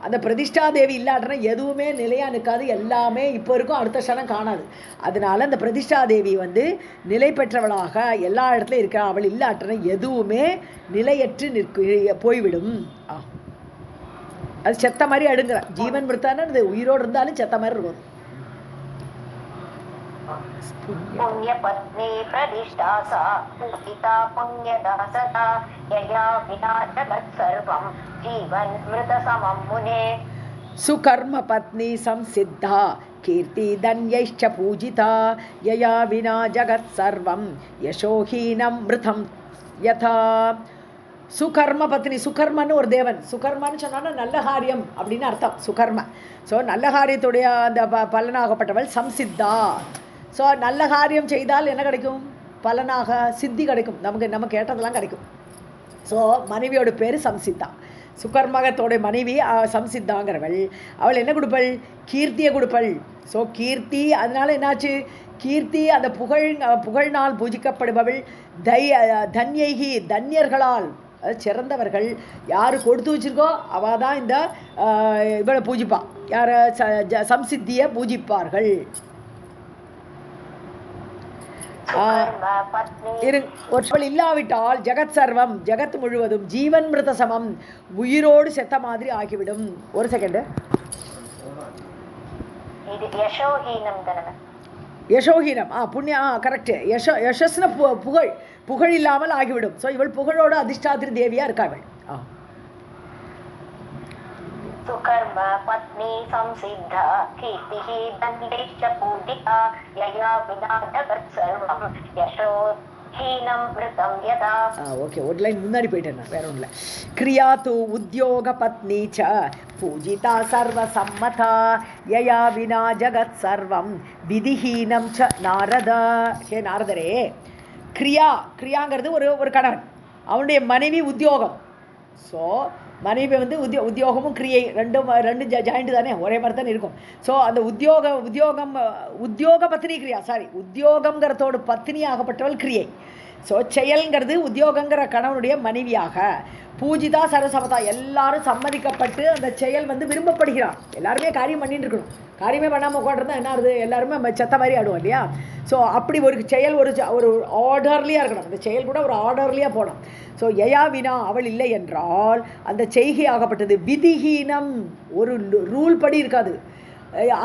அந்த பிரதிஷ்டா தேவி இல்லாட்டனா எதுவுமே நிலையாக நிற்காது, எல்லாமே இப்போ இருக்கும், அடுத்த க்ஷணம் காணாது. அதனால அந்த பிரதிஷ்டா தேவி நிலை பெற்றவளாக எல்லா இடத்துலையும் இருக்கா. அவள் இல்லாட்டனா எதுவுமே நிலையற்று போய்விடும். அது செத்த மாதிரி அடுங்கிற ஜீவன் மிருத்தான உயிரோடு இருந்தாலும் செத்த மாதிரி இருக்கும். पुण्यपत्नी प्रतिष्ठा सा पूजिता पुण्यदा सदा यया विना जगत् सर्वं जीवन मृत समं मुने. सुकर्म पत्नी संसिद्धा कीर्ति धन्यैश्च पूजिता यया विना जगत् सर्वं यशोहीनं मृतं यथा. சுகர்ம பத்னி, சுகர்மன்னு ஒரு தேவன். சுகர்மான்னு சொன்னாலும் நல்ல காரியம் அப்படின்னு அர்த்தம். சுகர்ம, ஸோ நல்ல காரியத்துடைய அந்த பலனாகப்பட்டவள். சம்சித்தா, ஸோ நல்ல காரியம் செய்தால் என்ன கிடைக்கும், பலனாக சித்தி கிடைக்கும், நம்ம கேட்டதெல்லாம் கிடைக்கும். ஸோ மனைவியோட பேர் சம்சித்தா. சுகர்மகத்தோடைய மனைவி சம்சித்தாங்கிறவள். அவள் என்ன கொடுப்பள், கீர்த்தியை கொடுப்பள். ஸோ கீர்த்தி, அதனால என்னாச்சு, கீர்த்தி அந்த புகழ்னால் பூஜிக்கப்படுபவள். தன்யைகி, தன்யர்களால், சிறந்தவர்கள் யார் கொடுத்து வச்சிருக்கோ அவள் தான் இந்த இவளை பூஜிப்பா. யார், சம்சித்தியை பூஜிப்பார்கள். சுகர்ம பத்னி ஒற்றவள் இல்லாவிட்டால் ஜெகத் சர்வம், ஜெகத் முழுவதும் ஜீவன் மிருத சமம், உயிரோடு செத்த மாதிரி ஆகிவிடும். ஒரு செகண்ட். இது யசோஹீனம் தானே? யசோஹீனம், புண்ணிய, கரெக்ட். யசஸ்ன புகழ், புகழ் இல்லாமல் ஆகிவிடும். ஸோ இவள் புகழோட அதிஷ்டாத்திரி தேவியா இருக்கா இவள். சுகர்ம பத்னி சம்சித்தா கீர்த்திஹி தண்டேஷ பூஜிதா யயா வினா ஜகத் சர்வம் யசோஹீனம் மிருதம் யதா. ஓகே, ஒரு லைன் முன்னாடி போயிட்டேன், வேற ஒன்றும் இல்லை. கிரியா தூ உத்யோக பத்னி ச பூஜிதா சர்வ சம்மதா யயா வினா ஜகத் சர்வம் விதிஹீனம் ச நாரதா. ஹே நாரதரே, கிரியாங்கிறது ஒரு கணவன், அவனுடைய மனைவி உத்தியோகம். ஸோ மனைவி வந்து உத்தியோகமும் கிரியை ரெண்டு ஜாயிண்ட் தானே, ஒரே மாதிரி தானே இருக்கும். ஸோ அந்த உத்தியோக பத்னி கிரியா, உத்தியோகங்கிறதோட பத்னி ஆகப்பட்டவள் கிரியை. ஸோ செயல்ங்கிறது உத்தியோகங்கிற கணவனுடைய மனைவியாக. பூஜிதா சர்வசமதா, எல்லாரும் சம்மதிக்கப்பட்டு அந்த செயல் வந்து விரும்பப்படுகிறான். எல்லாருமே காரியம் பண்ணிட்டு இருக்கணும், காரியமே பண்ணாமல் உட்காந்துருந்தா என்ன ஆகுது, எல்லாருமே செத்த மாதிரி ஆடுவோம் இல்லையா. ஸோ அப்படி ஒரு செயல் ஒரு ஆர்டர்லியாக இருக்கணும், அந்த செயல் கூட ஒரு ஆர்டர்லியாக போகணும். ஸோ யயா வினா, அவள் இல்லை என்றால் அந்த செய்கை ஆகப்பட்டது விதிஹீனம், ஒரு ரூல் படி இருக்காது,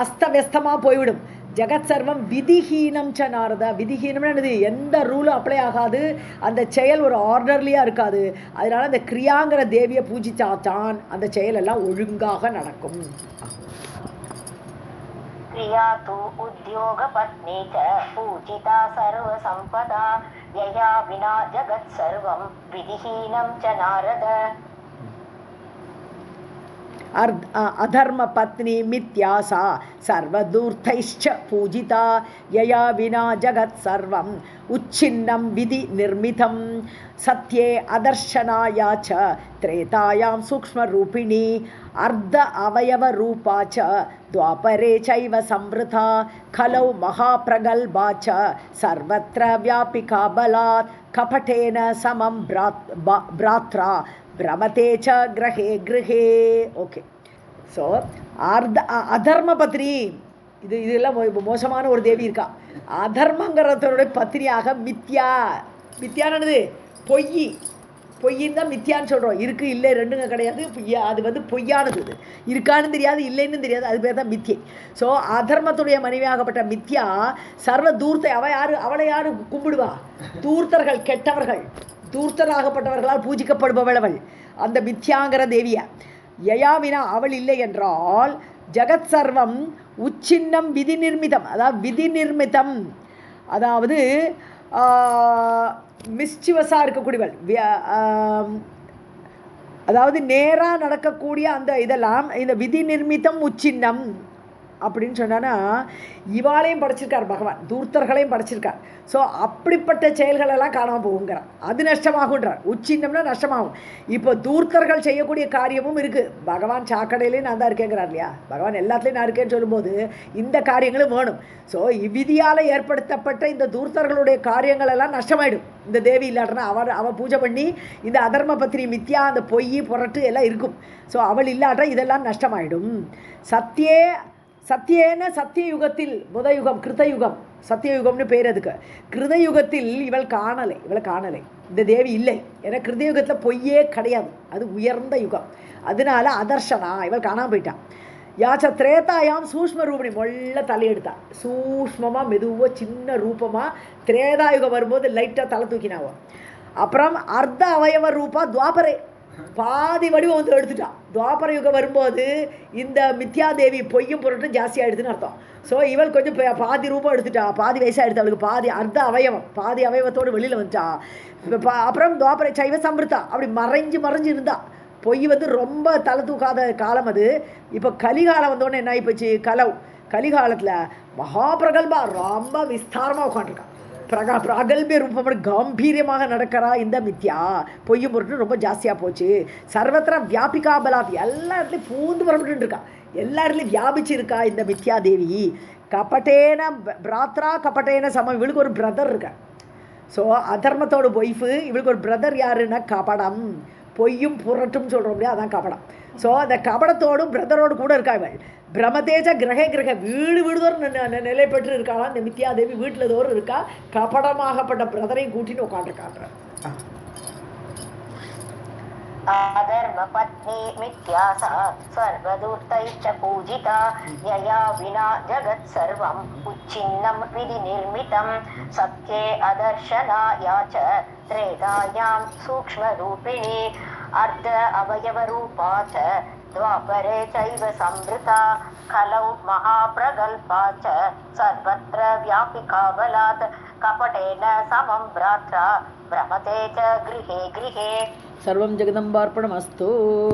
அஸ்தவஸ்தமாக போய்விடும். ஜெகத் சர்வம் விதிஹீனம் ச நாரதா. விதிஹீனம்னு என்னது, எந்த ரூலும் அப்ளை ஆகாது, அந்த செயல் ஒரு ஆர்டர்லியாக இருக்காது. அதனால அந்த கிரியாங்கிற தேவியை பூஜிச்சாத்தான் அந்த செயல் எல்லாம் ஒழுங்காக நடக்கும். क्रिया तु उद्योग पत्नी च पूजिता सर्व संपदा यया विना जगत् सर्वं विधिहीनं च नारद. अधर्म पत्नी मिथ्या सा सर्वदूर्थैश्च पूजिता यया विना जगत् सर्वम् उच्छिन्नं विधि निर्मितं. सत्ये अदर्शनाया च त्रेतायां सूक्ष्मरूपिणी अर्ध अवयवरूपा च द्वापरे चैव संवृता खलौ महाप्रगल्भा च सर्वत्र व्यापिका बलात् कपटेन समं भ्रात्रा பிரமதே ச கிரகே கிரகே. ஓகே, ஸோ அதர்ம பத்னி, இதெல்லாம் மோசமான ஒரு தேவி இருக்கா. அதர்மங்கிறதோடைய பத்னியாக மித்யானது பொய்ன்னு தான் மித்யான்னு சொல்கிறோம். இருக்குது இல்லை ரெண்டுங்க கிடையாது, அது வந்து பொய்யானது, இது இருக்கான்னு தெரியாது இல்லைன்னு தெரியாது, அது பேர் தான் மித்யை. ஸோ அதர்மத்துடைய மனைவியாகப்பட்ட மித்யா சர்வ தூர்த்தை, அவளை யார் கும்பிடுவா, தூர்த்தர்கள், கெட்டவர்கள், தூர்த்தராகப்பட்டவர்களால் பூஜிக்கப்படுபவள் அவள், அந்த மித்யாங்கிற தேவியா. யயாவினா, அவள் இல்லை என்றால் ஜகத் சர்வம் உச்சின்னம் விதி நிர்மிதம், அதாவது விதி நிர்மிதம், அதாவது மிஸ்சிவஸாக இருக்கக்கூடியவள், அதாவது நேராக நடக்கக்கூடிய அந்த இதெல்லாம் இந்த விதி நிர்மிதம் உச்சின்னம் அப்படின்னு சொன்னான்னா, இவாளையும் படைச்சிருக்கார் பகவான், தூர்த்தர்களையும் படைச்சிருக்கார். ஸோ அப்படிப்பட்ட செயல்களெல்லாம் காணாமல் போகுங்கிறார், அது நஷ்டமாகுன்றார். உச்சின்னம்னா நஷ்டமாகும். இப்போ தூர்த்தர்கள் செய்யக்கூடிய காரியமும் இருக்குது. பகவான் சாக்கடையிலேயும் நான் தான் இருக்கேங்கிறார் இல்லையா, பகவான் எல்லாத்துலேயும் நான் இருக்கேன்னு சொல்லும்போது இந்த காரியங்களும் வேணும். ஸோ இவ்விதியால் ஏற்படுத்தப்பட்ட இந்த தூர்த்தர்களுடைய காரியங்கள் எல்லாம் நஷ்டமாயிடும் இந்த தேவி இல்லாட்டனா. அவள் பூஜை பண்ணி இந்த அதர்ம பத்னி மித்யா, அந்த பொய் புரட்டு எல்லாம் இருக்கும். ஸோ அவள் இல்லாட்டா இதெல்லாம் நஷ்டமாயிடும். சத்தியேன சத்தியயுகத்தில், முதயுகம் கிருதயுகம், சத்தியயுகம்னு பேர் அதுக்கு. கிருதயுகத்தில் இவளை காணலை, இந்த தேவி இல்லை. ஏன்னா கிருதயுகத்தில் பொய்யே கிடையாது, அது உயர்ந்த யுகம். அதனால அதர்ஷனா, இவள் காணாமல் போயிட்டான். யாச்ச திரேதாயாம் சூஷ்ம ரூபணி, மொல்ல தலையெடுத்தா, சூஷ்மமாக மெதுவாக சின்ன ரூபமாக. திரேதாயுகம் வரும்போது லைட்டாக தலை தூக்கினாவோ. அப்புறம் அர்த்த அவயவ ரூபா துவாபரே, பாதி வடிவம் வந்து எடுத்துட்டான். துவாபர யுகம் வரும்போது இந்த மித்யாதேவி பொய்யும் பொருட்டும் ஜாஸ்தியாக எடுத்துன்னு அர்த்தம். ஸோ இவள் கொஞ்சம் பாதி ரூபம் எடுத்துட்டா, பாதி வயசாக எடுத்து, அவளுக்கு பாதி அர்த்த அவயவம், பாதி அவயவத்தோடு வெளியில் வந்துட்டா. அப்புறம் துவாபரை சைவ சம்பிருத்தா, அப்படி மறைஞ்சு இருந்தா. பொய் வந்து ரொம்ப தலை தூக்காத காலம் அது. இப்போ கலிகாலம் வந்தோடனே என்ன ஆகிப்போச்சு, கலிகாலத்தில் மகாபிரகல்பா ரொம்ப விஸ்தாரமாக உட்காந்துருக்கான். பிரகல்பே ரூபப்படி கம்பீரியமாக நடக்கிறா இந்த மித்யா. பொய்யும் பொருட்டு ரொம்ப ஜாஸ்தியாக போச்சு. சர்வத்திர வியாபிகா பலாத், எல்லா இடத்துலையும் பூந்து புறப்பட்டு இருக்கா, எல்லா இடத்துலையும் வியாபிச்சு இருக்கா இந்த மித்யா தேவி. கபட்டேன பிராத்ரா கபட்டேன சமம், இவளுக்கு ஒரு பிரதர் இருக்கா. ஸோ அதர்மத்தோட ஒய்ஃபு, இவளுக்கு ஒரு பிரதர் யாருன்னா கபடம், பொய்யும் புரட்டும் சொல்கிறோம் இல்லையா, அதான் கபடம். ஸோ அந்த கபடத்தோடும் பிரதரோடு கூட இருக்காள். பிரமதேஜ கிரகே கிரக வீடு வீடுதோறும் நிலை பெற்று இருக்காளாம் இந்த மித்யாதேவி. வீட்டில் தோறும் இருக்கா, கபடமாகப்பட்ட பிரதரையும் கூட்டின்னு உட்காந்துருக்காங்க. आधर्म पत्नी मिथ्या सा सर्वदूतैश्च पूजिता यया विना जगत् सर्वम् उच्छिन्नं विधि निर्मितं सत्ये अदर्शनाया च त्रेधायां सूक्ष्मरूपिणी अर्ध अवयवरूपा च द्वापरे चैव संवृता खलौ महाप्रगल्भा च सर्वत्र व्यापिका बलात् कपटेन समं भ्रात्रा भ्रमते च गृहे गृहे. सर्वं जगदम्बार्पणमस्तु.